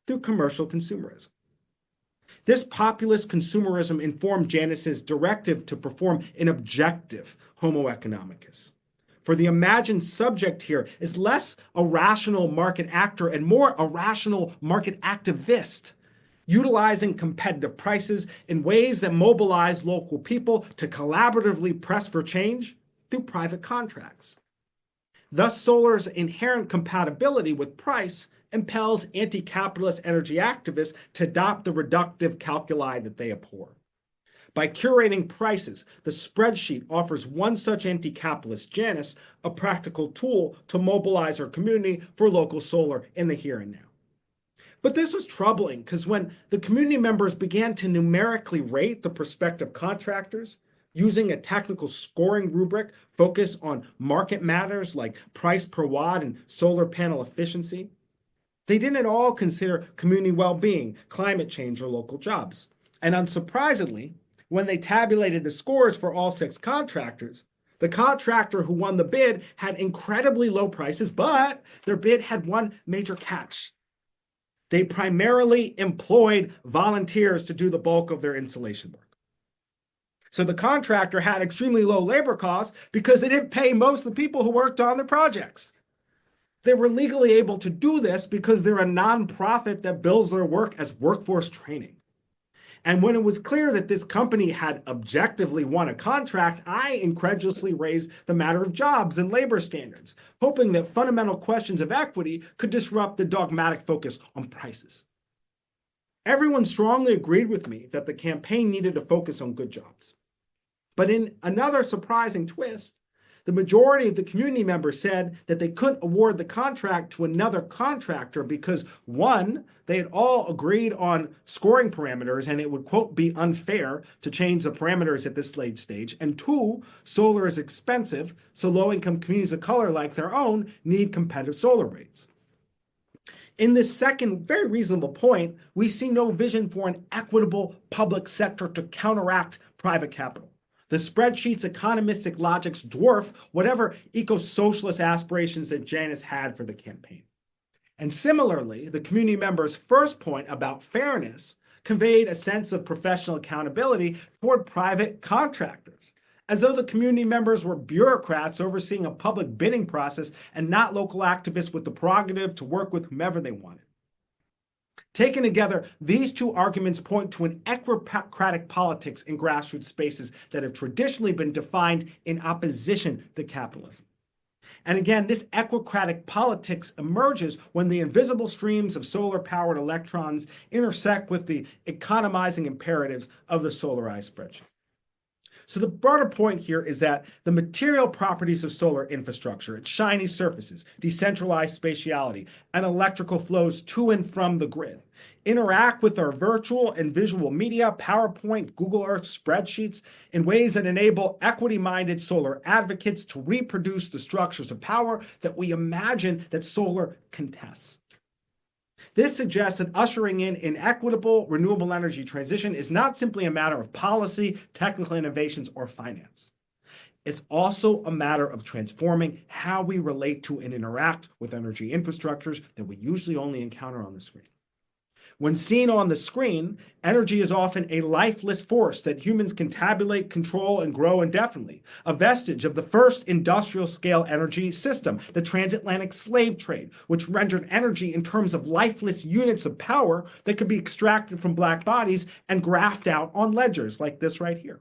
through commercial consumerism. This populist consumerism informed Janus's directive to perform an objective homo economicus. For the imagined subject here is less a rational market actor and more a rational market activist, utilizing competitive prices in ways that mobilize local people to collaboratively press for change through private contracts. Thus, solar's inherent compatibility with price impels anti-capitalist energy activists to adopt the reductive calculi that they abhor. By curating prices, the spreadsheet offers one such anti-capitalist Janus a practical tool to mobilize our community for local solar in the here and now. But this was troubling because when the community members began to numerically rate the prospective contractors, using a technical scoring rubric focused on market matters like price per watt and solar panel efficiency, they didn't at all consider community well-being, climate change, or local jobs. And unsurprisingly, when they tabulated the scores for all 6 contractors, the contractor who won the bid had incredibly low prices, but their bid had one major catch. They primarily employed volunteers to do the bulk of their installation work. So the contractor had extremely low labor costs because they didn't pay most of the people who worked on the projects. They were legally able to do this because they're a nonprofit that bills their work as workforce training. And when it was clear that this company had objectively won a contract, I incredulously raised the matter of jobs and labor standards, hoping that fundamental questions of equity could disrupt the dogmatic focus on prices. Everyone strongly agreed with me that the campaign needed to focus on good jobs. But in another surprising twist, the majority of the community members said that they couldn't award the contract to another contractor because, one, they had all agreed on scoring parameters and it would, quote, be unfair to change the parameters at this late stage. And two, solar is expensive, so low-income communities of color like their own need competitive solar rates. In this second, very reasonable point, we see no vision for an equitable public sector to counteract private capital. The spreadsheet's economistic logics dwarf whatever eco-socialist aspirations that Janice had for the campaign. And similarly, the community members' first point about fairness conveyed a sense of professional accountability toward private contractors, as though the community members were bureaucrats overseeing a public bidding process and not local activists with the prerogative to work with whomever they wanted. Taken together, these two arguments point to an ecocratic politics in grassroots spaces that have traditionally been defined in opposition to capitalism. And again, this ecocratic politics emerges when the invisible streams of solar-powered electrons intersect with the economizing imperatives of the solarized spreadsheet. So the broader point here is that the material properties of solar infrastructure, its shiny surfaces, decentralized spatiality, and electrical flows to and from the grid, interact with our virtual and visual media, PowerPoint, Google Earth spreadsheets in ways that enable equity-minded solar advocates to reproduce the structures of power that we imagine that solar contests. This suggests that ushering in an equitable renewable energy transition is not simply a matter of policy, technical innovations, or finance. It's also a matter of transforming how we relate to and interact with energy infrastructures that we usually only encounter on the screen. When seen on the screen, energy is often a lifeless force that humans can tabulate, control, and grow indefinitely, a vestige of the first industrial-scale energy system, the transatlantic slave trade, which rendered energy in terms of lifeless units of power that could be extracted from black bodies and graphed out on ledgers like this right here.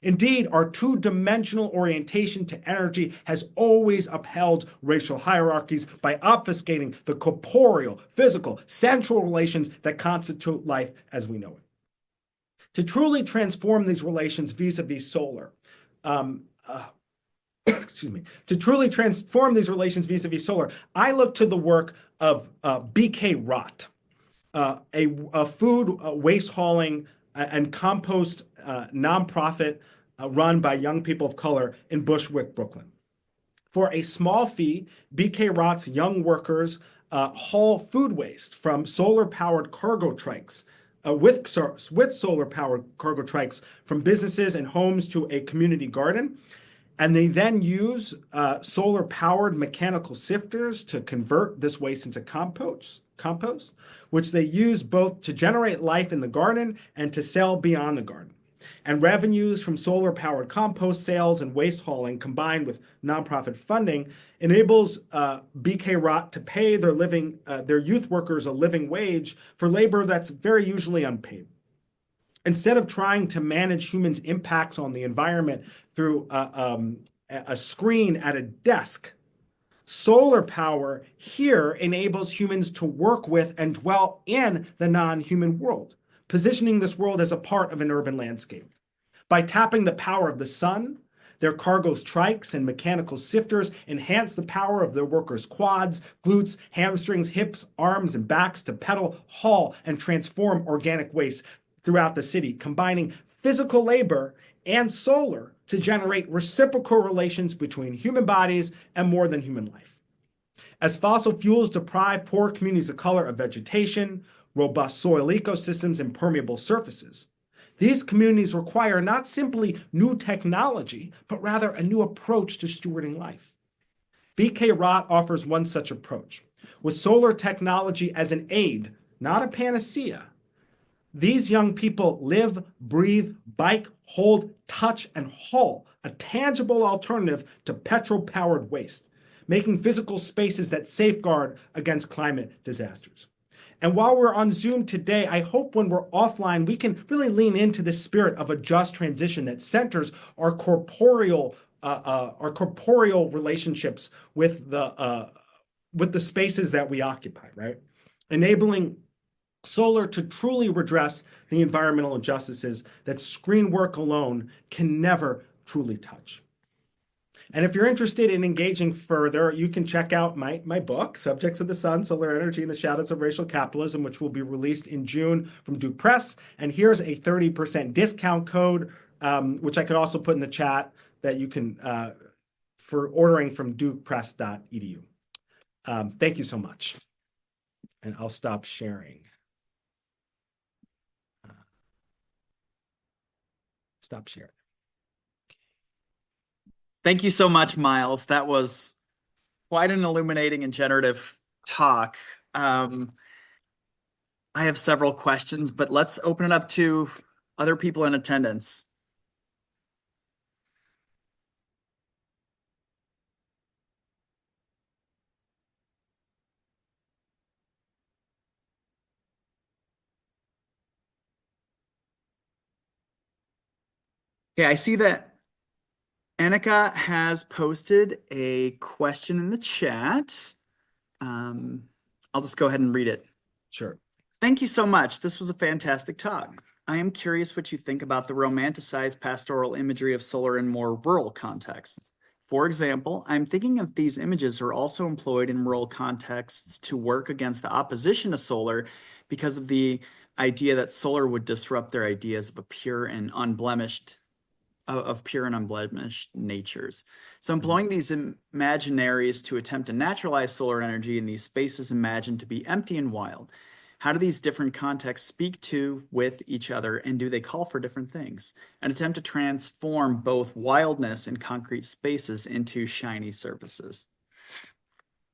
Indeed, our two-dimensional orientation to energy has always upheld racial hierarchies by obfuscating the corporeal, physical, sensual relations that constitute life as we know it. To truly transform these relations vis-a-vis solar, to truly transform these relations vis-a-vis solar, I look to the work of B.K. Rott, a food waste hauling and compost nonprofit run by young people of color in Bushwick, Brooklyn. For a small fee, B.K. Rott's young workers haul food waste from solar-powered cargo trikes, with solar-powered cargo trikes from businesses and homes to a community garden. And they then use solar-powered mechanical sifters to convert this waste into compost, which they use both to generate life in the garden and to sell beyond the garden. And revenues from solar-powered compost sales and waste hauling combined with nonprofit funding enables B.K. Rott to pay their youth workers a living wage for labor that's very usually unpaid. Instead of trying to manage humans' impacts on the environment through a screen at a desk, solar power here enables humans to work with and dwell in the non-human world, positioning this world as a part of an urban landscape. By tapping the power of the sun, their cargo's trikes and mechanical sifters enhance the power of their workers' quads, glutes, hamstrings, hips, arms, and backs to pedal, haul, and transform organic waste throughout the city, combining physical labor and solar to generate reciprocal relations between human bodies and more than human life. As fossil fuels deprive poor communities of color of vegetation, robust soil ecosystems, and permeable surfaces, these communities require not simply new technology, but rather a new approach to stewarding life. B.K. Rott offers one such approach. With solar technology as an aid, not a panacea, these young people live, breathe, bike, hold, touch, and haul a tangible alternative to petrol-powered waste, making physical spaces that safeguard against climate disasters. And while we're on Zoom today, I hope when we're offline, we can really lean into the spirit of a just transition that centers our corporeal relationships with the spaces that we occupy, right? Enabling solar to truly redress the environmental injustices that screen work alone can never truly touch. And if you're interested in engaging further, you can check out my book, Subjects of the Sun, Solar Energy and the Shadows of Racial Capitalism, which will be released in June from Duke Press. And here's a 30% discount code, which I could also put in the chat that you can for ordering from dukepress.edu. Thank you so much. And I'll stop sharing. Stop sharing. Thank you so much, Myles. That was quite an illuminating and generative talk. I have several questions, but let's open it up to other people in attendance. Okay, I see that Annika has posted a question in the chat. I'll just go ahead and read it. Sure. Thank you so much. This was a fantastic talk. I am curious what you think about the romanticized pastoral imagery of solar in more rural contexts. For example, I'm thinking if these images are also employed in rural contexts to work against the opposition to solar because of the idea that solar would disrupt their ideas of a pure and unblemished of pure and unblemished natures. So employing these imaginaries to attempt to naturalize solar energy in these spaces imagined to be empty and wild. How do these different contexts speak to with each other, and do they call for different things? An attempt to transform both wildness in concrete spaces into shiny surfaces.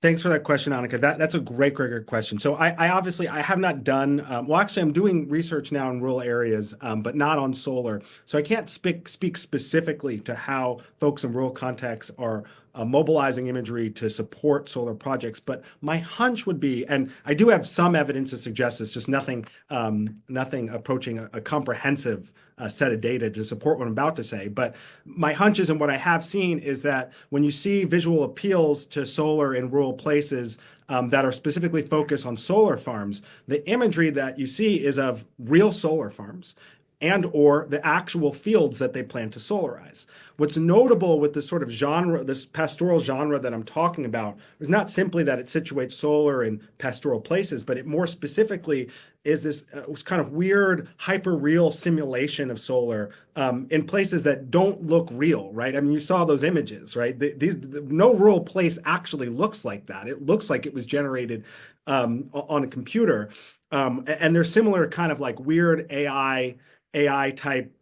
Thanks for that question, Annika. That's a great question. So I obviously I have not done well. Actually, I'm doing research now in rural areas, but not on solar. So I can't speak specifically to how folks in rural contexts are mobilizing imagery to support solar projects. But my hunch would be, and I do have some evidence to suggest this, just nothing approaching a comprehensive set of data to support what I'm about to say. But my hunches and what I have seen is that when you see visual appeals to solar in rural places that are specifically focused on solar farms, the imagery that you see is of real solar farms and or the actual fields that they plan to solarize. What's notable with this sort of genre, this pastoral genre that I'm talking about, is not simply that it situates solar in pastoral places, but it more specifically is this kind of weird hyper-real simulation of solar in places that don't look real, right? I mean, you saw those images, right? No rural place actually looks like that. It looks like it was generated on a computer. And there's similar kind of like weird AI type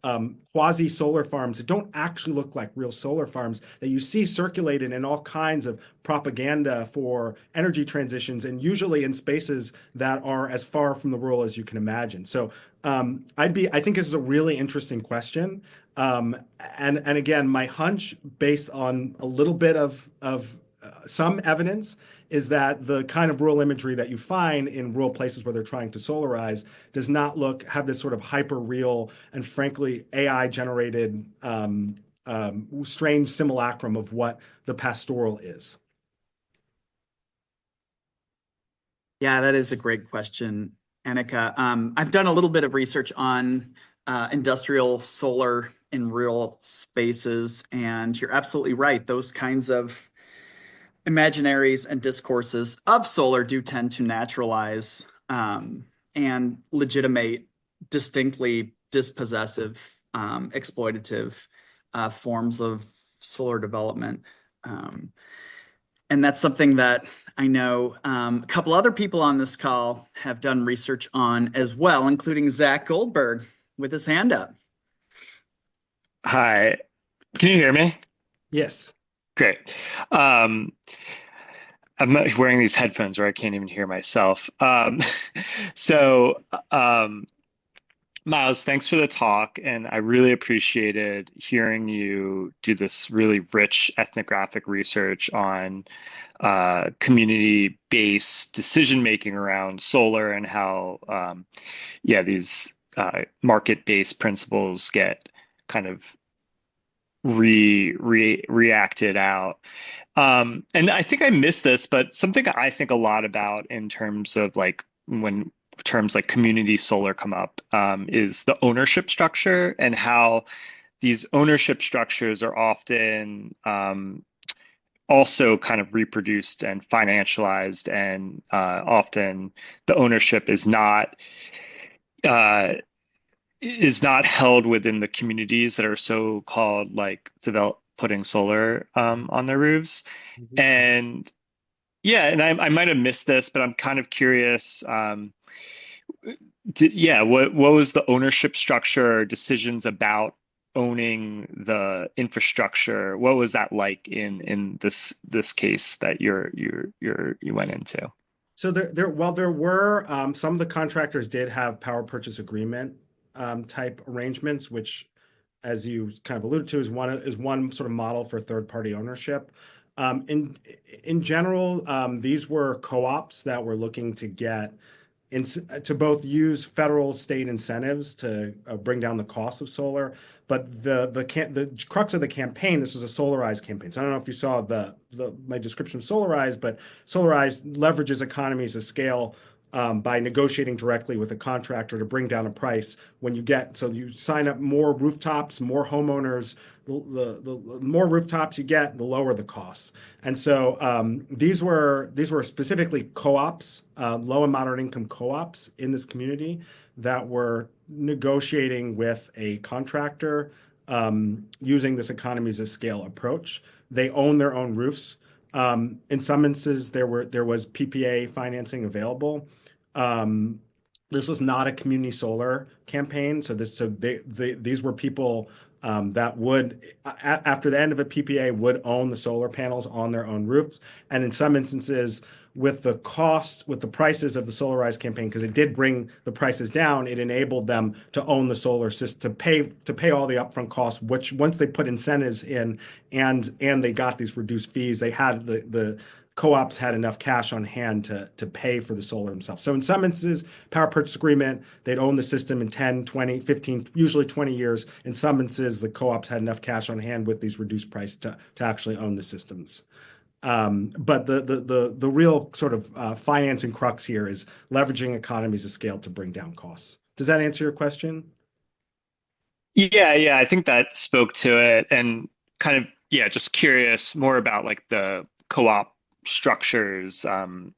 quasi solar farms that don't actually look like real solar farms that you see circulated in all kinds of propaganda for energy transitions, and usually in spaces that are as far from the rural as you can imagine. So I think this is a really interesting question. And again, my hunch based on a little bit of some evidence is that the kind of rural imagery that you find in rural places where they're trying to solarize does not have this sort of hyper real and frankly AI generated strange simulacrum of what the pastoral is. Yeah, that is a great question, Annika. I've done a little bit of research on industrial solar in rural spaces, and you're absolutely right. Those kinds of imaginaries and discourses of solar do tend to naturalize and legitimate distinctly dispossessive, exploitative forms of solar development. And that's something that I know a couple other people on this call have done research on as well, including Zach Goldberg with his hand up. Hi, can you hear me? Yes. Great. Um, I'm wearing these headphones where I can't even hear myself. So, um, Miles, thanks for the talk, and I really appreciated hearing you do this really rich ethnographic research on community-based decision making around solar and how, yeah, these market-based principles get kind of reacted out. And I think I missed this, but something I think a lot about in terms of like when terms like community solar come up, is the ownership structure and how these ownership structures are often also kind of reproduced and financialized, and often the ownership uh, is not held within the communities that are so called like develop putting solar on their roofs. Mhm. And yeah, and I might have missed this, but I'm kind of curious. Yeah, what was the ownership structure or decisions about owning the infrastructure? What was that like in this case that you went into? So there were some of the contractors did have power purchase agreement type arrangements, which, as you kind of alluded to, is one sort of model for third party ownership. In general, these were co-ops that were looking to get to both use federal state incentives to bring down the cost of solar, but the crux of the campaign, this was a solarized campaign. So I don't know if you saw my description of solarized, but solarized leverages economies of scale by negotiating directly with a contractor to bring down a price. So you sign up more rooftops, more homeowners. The more rooftops you get, the lower the costs. And so these were specifically co-ops, low and moderate income co-ops in this community that were negotiating with a contractor using this economies of scale approach. They own their own roofs. In some instances, there was PPA financing available. Um, this was not a community solar campaign, these were people that would, after the end of a PPA, would own the solar panels on their own roofs. And in some instances, with the prices of the solarized campaign, because it did bring the prices down, it enabled them to own the solar system, to pay all the upfront costs, which once they put incentives in and they got these reduced fees, they had the co-ops had enough cash on hand to pay for the solar themselves. So in some instances, power purchase agreement, they'd own the system in 10, 20, 15, usually 20 years. In some instances, the co-ops had enough cash on hand with these reduced price to actually own the systems. But the real sort of financing crux here is leveraging economies of scale to bring down costs. Does that answer your question? Yeah, I think that spoke to it, and kind of, yeah, just curious more about like the co-op structures, and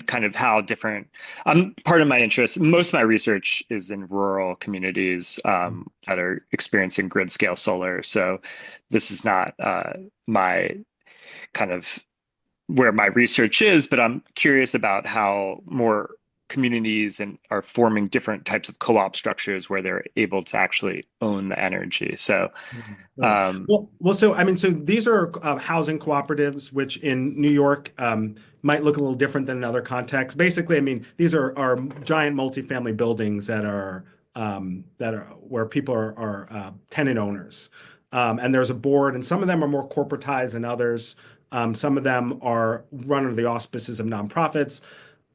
kind of how different. Part of my interest, most of my research is in rural communities that are experiencing grid scale solar. So this is not my kind of where my research is, but I'm curious about how more communities and are forming different types of co-op structures where they're able to actually own the energy. So, Right. um, So I mean, so these are housing cooperatives, which in New York might look a little different than in other contexts. Basically, I mean, these are giant multifamily buildings that are where people are tenant owners, and there's a board, and some of them are more corporatized than others. Some of them are run under the auspices of nonprofits.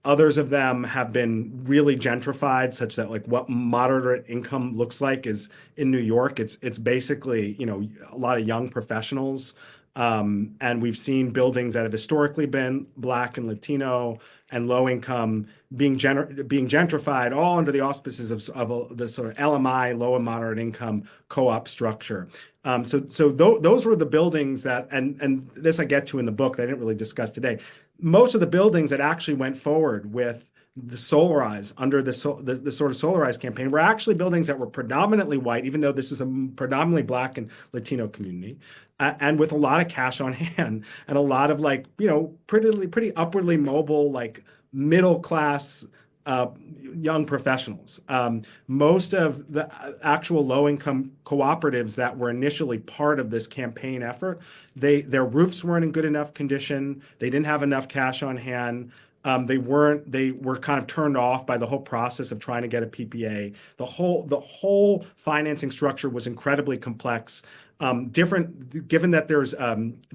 Others of them have been really gentrified, such that like what moderate income looks like is in New York. It's basically, a lot of young professionals. And we've seen buildings that have historically been Black and Latino and low income being gentrified all under the auspices of the sort of LMI, low and moderate income co-op structure. Those were the buildings and this I get to in the book that I didn't really discuss today. Most of the buildings that actually went forward with the Solarize under the sort of Solarize campaign were actually buildings that were predominantly white, even though this is a predominantly Black and Latino community, and with a lot of cash on hand and a lot of like, pretty upwardly mobile, like middle class uh, young professionals. Most of the actual low income cooperatives that were initially part of this campaign effort, their roofs weren't in good enough condition. They didn't have enough cash on hand. They were kind of turned off by the whole process of trying to get a PPA. The whole financing structure was incredibly complex. Given that there's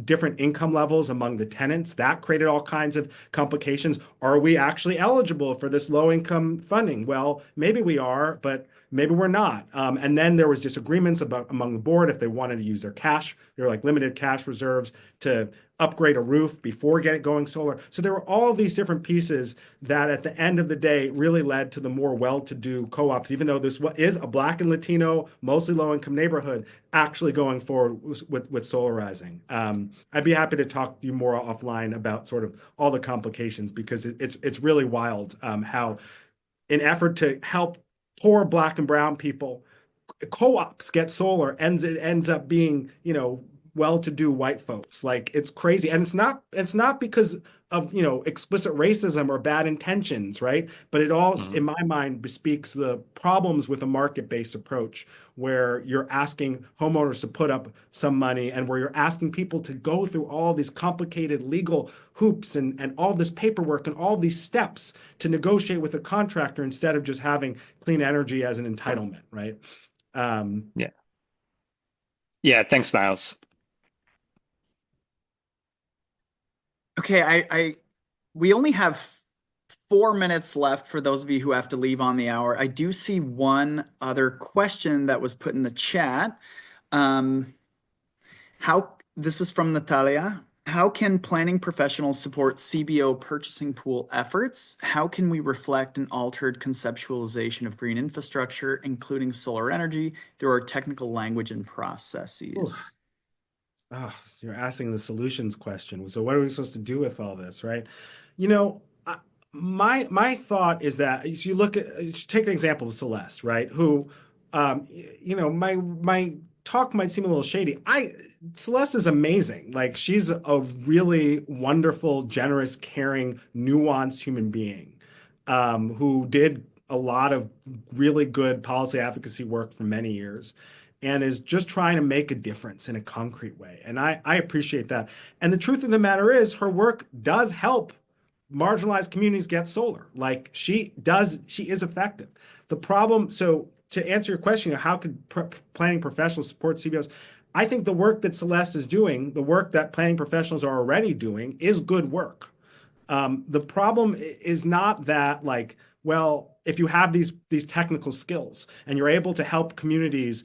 different income levels among the tenants, that created all kinds of complications. Are we actually eligible for this low income funding? Well, maybe we are, but maybe we're not. And then there was disagreements among the board if they wanted to use their cash, their like limited cash reserves to upgrade a roof before going solar. So there were all these different pieces that at the end of the day really led to the more well-to-do co-ops, even though this is a Black and Latino, mostly low-income neighborhood, actually going forward with solarizing. I'd be happy to talk to you more offline about sort of all the complications because it's really wild how in effort to help poor Black and brown people, co-ops get solar, it ends up being, well-to-do white folks. Like it's crazy. And it's not because of, explicit racism or bad intentions, right? But it all, in Mhm. my mind, bespeaks the problems with a market-based approach where you're asking homeowners to put up some money and where you're asking people to go through all these complicated legal hoops and all this paperwork and all these steps to negotiate with a contractor instead of just having clean energy as an entitlement, right? Um, Yeah. Yeah. Thanks, Miles. Okay, we only have 4 minutes left for those of you who have to leave on the hour. I do see one other question that was put in the chat. Um, this is from Natalia. How can planning professionals support CBO purchasing pool efforts? How can we reflect an altered conceptualization of green infrastructure, including solar energy, through our technical language and oof. processes? So you're asking the solutions question. So what are we supposed to do with all this, right? You know, I, my thought is that if you look at take the example of Celeste, right? Who, my talk might seem a little shady. I Celeste is amazing. Like she's a really wonderful, generous, caring, nuanced human being, who did a lot of really good policy advocacy work for many years and is just trying to make a difference in a concrete way. And I appreciate that. And the truth of the matter is, her work does help marginalized communities get solar. Like she is effective. The problem, so to answer your question, how could planning professionals support CBOs? I think the work that Celeste is doing, the work that planning professionals are already doing, is good work. The problem is not that like, well, if you have these technical skills and you're able to help communities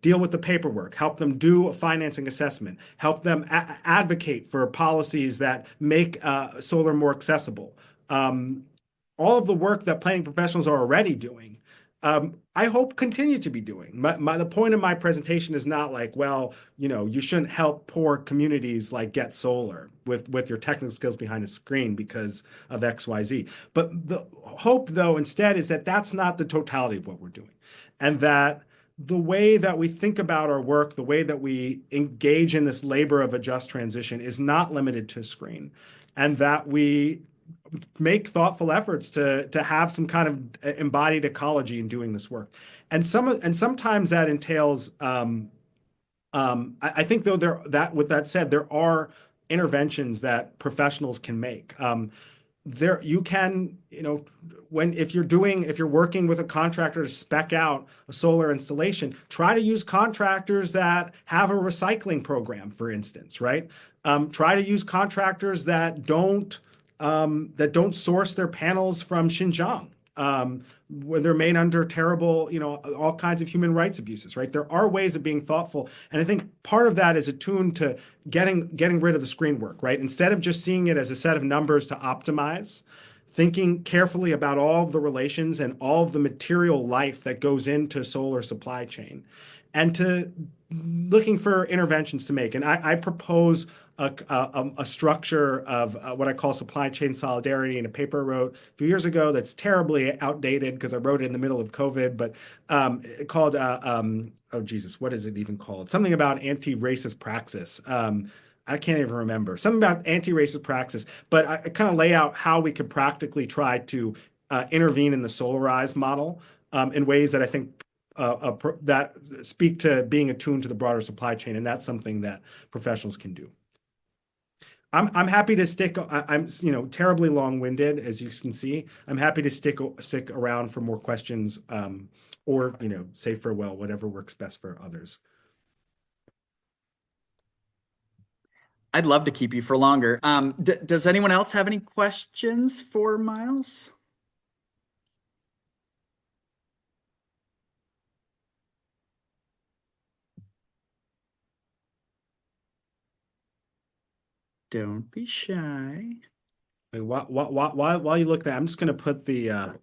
deal with the paperwork, help them do a financing assessment, help them advocate for policies that make solar more accessible. Um, all of the work that planning professionals are already doing, I hope continue to be doing. The point of my presentation is not like, well, you shouldn't help poor communities like get solar with your technical skills behind a screen because of XYZ. But the hope, though, instead is that that's not the totality of what we're doing, and that the way that we think about our work, the way that we engage in this labor of a just transition is not limited to a screen, and that we make thoughtful efforts to have some kind of embodied ecology in doing this work. And sometimes that entails I think though with that said, there are interventions that professionals can make. There you can, if you're working with a contractor to spec out a solar installation, try to use contractors that have a recycling program, for instance, right? Try to use contractors that don't source their panels from Xinjiang, when they're made under terrible, all kinds of human rights abuses, right? There are ways of being thoughtful, and I think part of that is attuned to getting rid of the screen work, right? Instead of just seeing it as a set of numbers to optimize, thinking carefully about all of the relations and all of the material life that goes into solar supply chain, and to looking for interventions to make. And I propose a structure of what I call supply chain solidarity in a paper I wrote a few years ago that's terribly outdated because I wrote it in the middle of COVID, but called, oh Jesus, what is it even called? Something about anti-racist praxis. I can't even remember. Something about anti-racist praxis, but I kind of lay out how we could practically try to intervene in the solarized model in ways that I think that speak to being attuned to the broader supply chain, and that's something that professionals can do. I'm happy to stick. I'm terribly long-winded, as you can see. I'm happy to stick around for more questions, or say farewell, whatever works best for others. I'd love to keep you for longer. Does anyone else have any questions for Myles? Don't be shy. Wait, while you look that, I'm just going to put the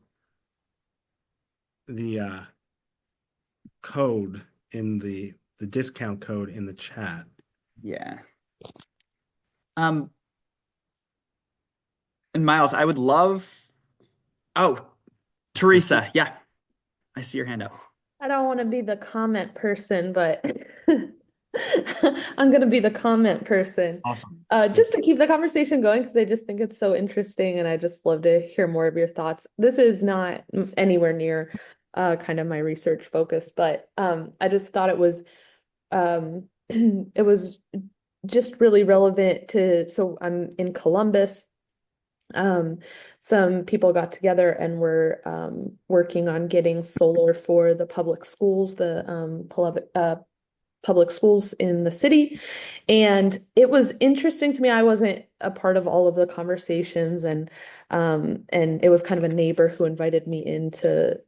code in the discount code in the chat. Yeah. Um, and Myles, I would love. Oh, Teresa. Yeah, I see your hand up. I don't want to be the comment person, but I'm going to be the comment person. Awesome. Just to keep the conversation going, because I just think it's so interesting and I just love to hear more of your thoughts. This is not anywhere near kind of my research focus, but I just thought it was it was just really relevant to, so I'm in Columbus. Um, some people got together and were working on getting solar for the public schools, the public schools in the city. And it was interesting to me. I wasn't a part of all of the conversations, and it was kind of a neighbor who invited me in to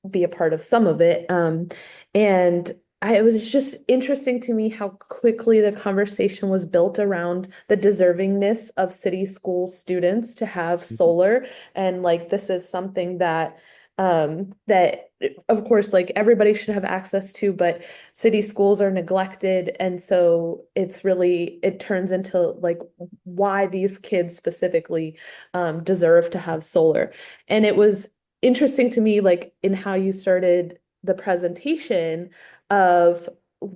be a part of some of it. And it was just interesting to me how quickly the conversation was built around the deservingness of city school students to have solar. And like this is something that of course like everybody should have access to, but city schools are neglected, and so it turns into like why these kids specifically deserve to have solar. And it was interesting to me, like in how you started the presentation of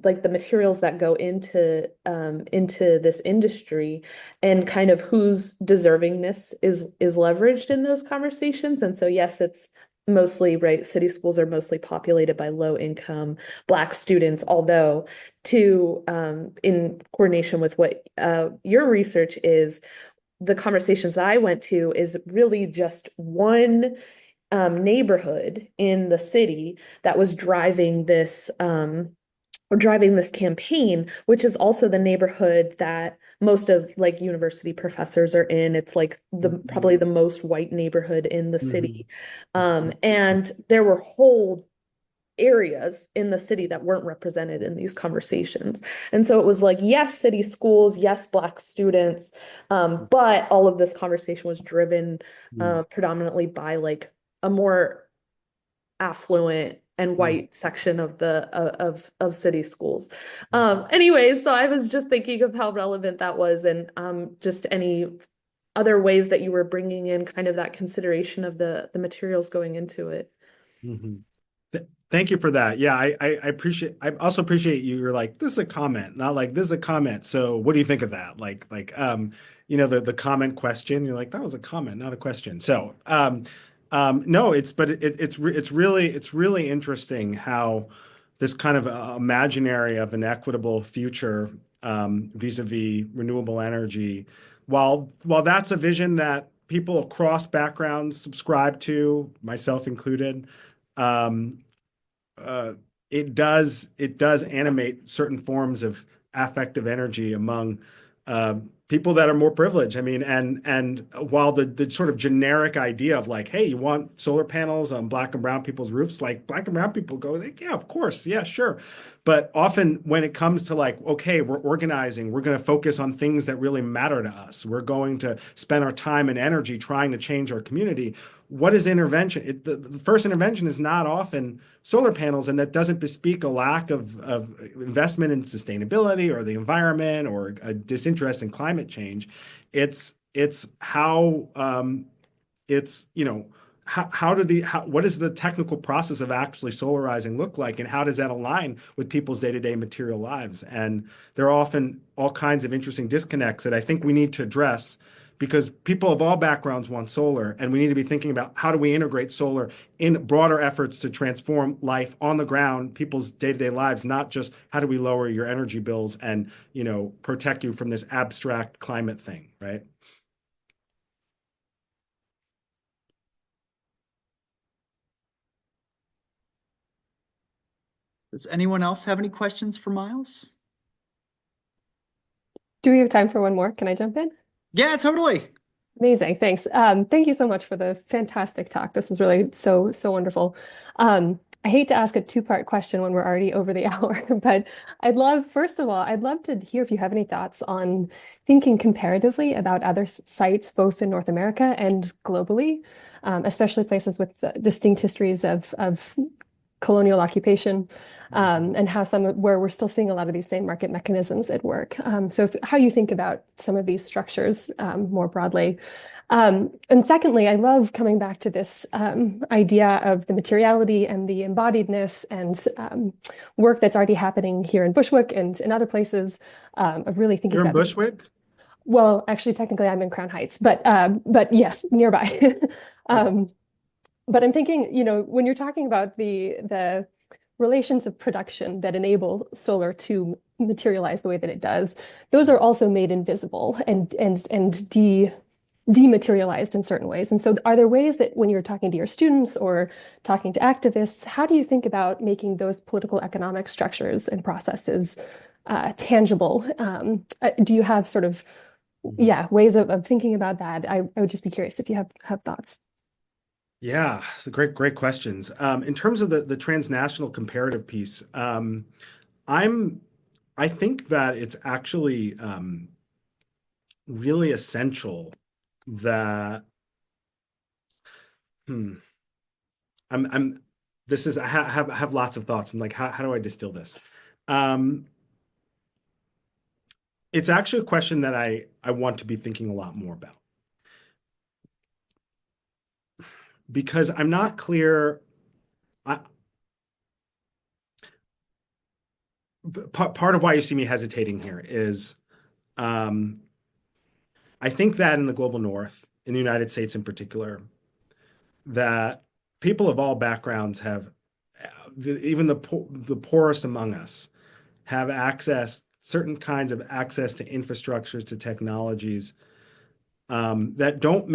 like the materials that go into this industry and kind of whose deservingness is leveraged in those conversations. And so yes, it's mostly right. City schools are mostly populated by low income Black students, although to in coordination with what your research is, the conversations that I went to is really just one neighborhood in the city that was driving this campaign, which is also the neighborhood that most of like university professors are in. It's like the probably the most white neighborhood in the city. And there were whole areas in the city that weren't represented in these conversations. And so it was like, yes, city schools, yes, Black students, but all of this conversation was driven predominantly by like a more affluent and white section of the of city schools. Anyways, so I was just thinking of how relevant that was, and just any other ways that you were bringing in kind of that consideration of the materials going into it. Mhm. Thank you for that. Yeah, I appreciate. I also appreciate you. You're like, this is a comment, not like this is a comment. So what do you think of that? The comment question. You're like, that was a comment, not a question. So no, it's really interesting how this kind of imaginary of an equitable future vis-a-vis renewable energy, while that's a vision that people across backgrounds subscribe to, myself included. Um, uh, it does animate certain forms of affective energy among uh, people that are more privileged. I mean, and while the sort of generic idea of like, hey, you want solar panels on Black and brown people's roofs, like Black and brown people go, like, yeah, of course, yeah, sure. But often when it comes to like, okay, we're organizing, we're going to focus on things that really matter to us. We're going to spend our time and energy trying to change our community. What is intervention? The first intervention is not often solar panels, and that doesn't bespeak a lack of investment in sustainability or the environment or a disinterest in climate change. It's how it's what is the technical process of actually solarizing look like, and how does that align with people's day-to-day material lives? And there are often all kinds of interesting disconnects that I think we need to address, because people of all backgrounds want solar, and we need to be thinking about how do we integrate solar in broader efforts to transform life on the ground, people's day-to-day lives, not just how do we lower your energy bills and protect you from this abstract climate thing, right? Does anyone else have any questions for Myles? Do we have time for one more? Can I jump in? Yeah, totally. Amazing. Thanks. Thank you so much for the fantastic talk. This is really so wonderful. I hate to ask a two-part question when we're already over the hour, but first of all, I'd love to hear if you have any thoughts on thinking comparatively about other sites, both in North America and globally, especially places with distinct histories of colonial occupation, and how where we're still seeing a lot of these same market mechanisms at work. How you think about some of these structures more broadly. And secondly, I love coming back to this idea of the materiality and the embodiedness and work that's already happening here in Bushwick and in other places of really thinking You're in about Bushwick? well, actually, technically, I'm in Crown Heights, but yes, nearby. um, but I'm thinking, when you're talking about the relations of production that enable solar to materialize the way that it does, those are also made invisible and dematerialized in certain ways. And so are there ways that when you're talking to your students or talking to activists, how do you think about making those political economic structures and processes tangible? Do you have sort of, yeah, ways of thinking about that? I would just be curious if you have thoughts. Yeah, it's a great questions. In terms of the transnational comparative piece, I'm I think that it's actually really essential that hmm, I'm this is I have lots of thoughts. I'm like, how do I distill this? Um, it's actually a question that I want to be thinking a lot more about because I'm not clear. I, part of why you see me hesitating here is um, I think that in the global north, in the United States in particular, that people of all backgrounds have, even the poorest among us, have access, certain kinds of access to infrastructures, to technologies that don't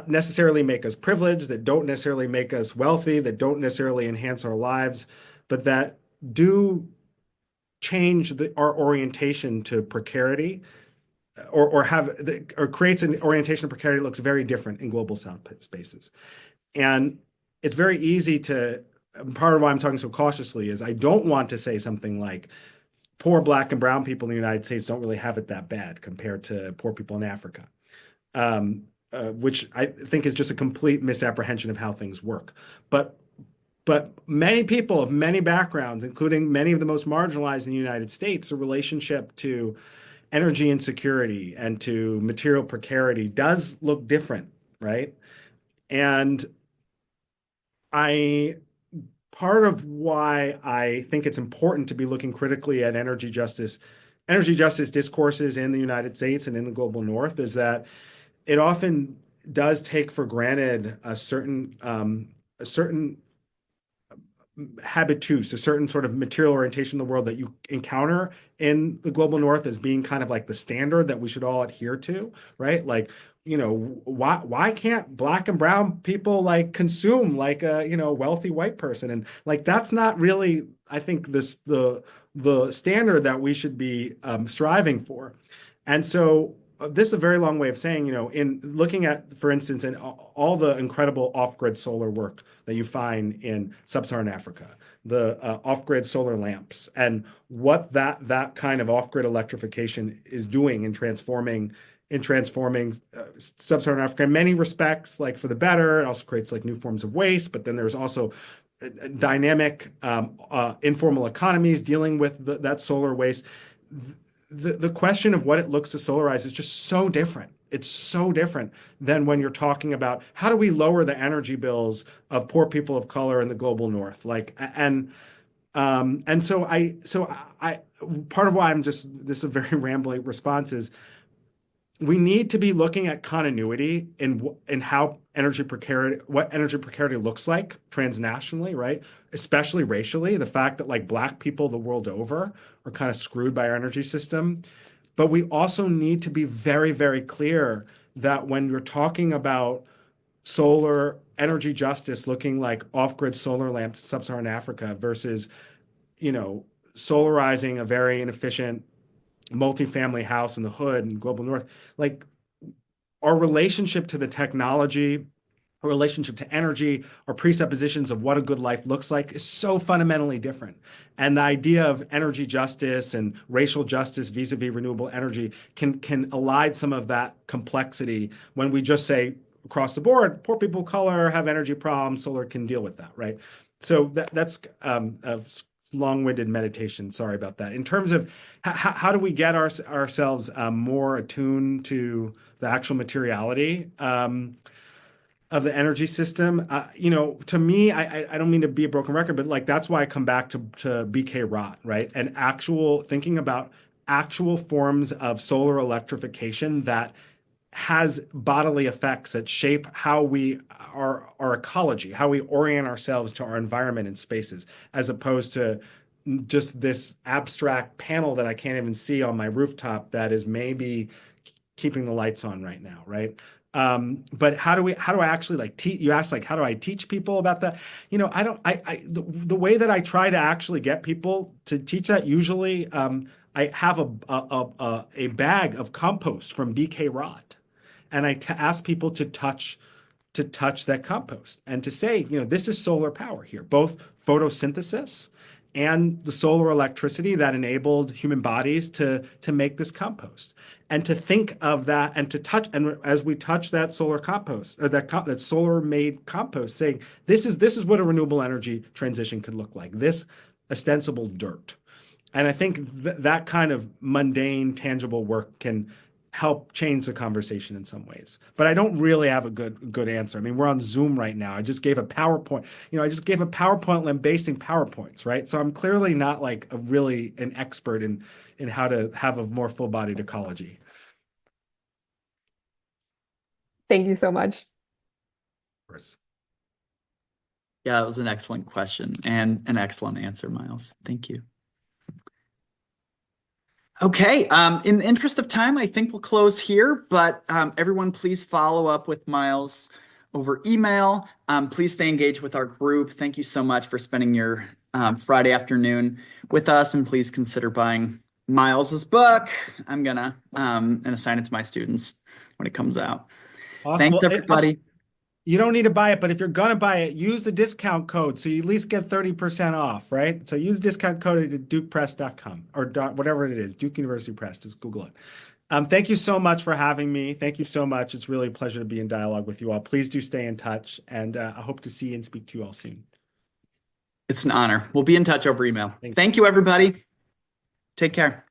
necessarily make us privileged, that don't necessarily make us wealthy, that don't necessarily enhance our lives, but that do change our orientation to precarity or creates an orientation of precarity that looks very different in global south spaces. And it's very easy to, part of why I'm talking so cautiously is I don't want to say something like poor black and brown people in the United States don't really have it that bad compared to poor people in Africa, which I think is just a complete misapprehension of how things work. But many people of many backgrounds, including many of the most marginalized in the United States, a relationship to energy insecurity and to material precarity does look different, right? And I part of why I think it's important to be looking critically at energy justice discourses in the United States and in the global north is that it often does take for granted a certain habitus, a certain sort of material orientation in the world that you encounter in the global north as being kind of like the standard that we should all adhere to, right? Like, why can't black and brown people like consume like a, wealthy white person? And like that's not really, I think, the standard that we should be striving for. And so this is a very long way of saying, in looking at, for instance, in all the incredible off-grid solar work that you find in sub-Saharan Africa, the off-grid solar lamps, and what that kind of off-grid electrification is doing in transforming sub-Saharan Africa in many respects, like for the better. It also creates like new forms of waste, but then there's also dynamic informal economies dealing with that solar waste. The question of what it looks to solarize is just so different. It's so different than when you're talking about how do we lower the energy bills of poor people of color in the global north. And so I part of why this is a very rambling response is we need to be looking at continuity in how what energy precarity looks like transnationally, right? Especially racially, the fact that like black people the world over are kind of screwed by our energy system. But we also need to be very, very clear that when you're talking about solar energy justice looking like off-grid solar lamps in sub-Saharan Africa versus, solarizing a very inefficient multifamily house in the hood in global north, like our relationship to the technology, our relationship to energy, our presuppositions of what a good life looks like is so fundamentally different. And the idea of energy justice and racial justice vis-a-vis renewable energy can elide some of that complexity when we just say across the board, poor people of color have energy problems, solar can deal with that, right? So that's a long-winded meditation. Sorry about that. In terms of how do we get ourselves more attuned to the actual materiality of the energy system, to me, I don't mean to be a broken record, but like that's why I come back to BK Rot, right? And actual thinking about actual forms of solar electrification that has bodily effects that shape how we our ecology, how we orient ourselves to our environment and spaces, as opposed to just this abstract panel that I can't even see on my rooftop that is maybe keeping the lights on right now, right? But how do I actually like teach? You asked like, how do I teach people about that? The way that I try to actually get people to teach that usually, I have a bag of compost from BK Rot, and I ask people to touch that compost and to say, this is solar power here, both photosynthesis and the solar electricity that enabled human bodies to make this compost, and to think of that and to touch, and as we touch that solar compost, or that solar made compost, saying this is what a renewable energy transition could look like, this ostensible dirt. And I think that kind of mundane, tangible work can help change the conversation in some ways. But I don't really have a good answer. I mean, we're on Zoom right now. I just gave a PowerPoint. I just gave a PowerPoint lambasting PowerPoints, right? So I'm clearly not like an expert in how to have a more full-bodied ecology. Thank you so much. Of course. Yeah, it was an excellent question and an excellent answer, Myles. Thank you. Okay, in the interest of time, I think we'll close here, but everyone please follow up with Myles over email. Please stay engaged with our group. Thank you so much for spending your Friday afternoon with us, and please consider buying Myles's book. I'm gonna and assign it to my students when it comes out. Awesome. Thanks, Well, everybody. you don't need to buy it, but if you're gonna buy it, use the discount code so you at least get 30% off, right? So use discount code at dukepress.com or whatever it is, Duke University Press. Just Google it. Thank you so much for having me. Thank you so much. It's really a pleasure to be in dialogue with you all. Please do stay in touch, and I hope to see and speak to you all soon. It's an honor. We'll be in touch over email. Thanks. Thank you, everybody. Take care.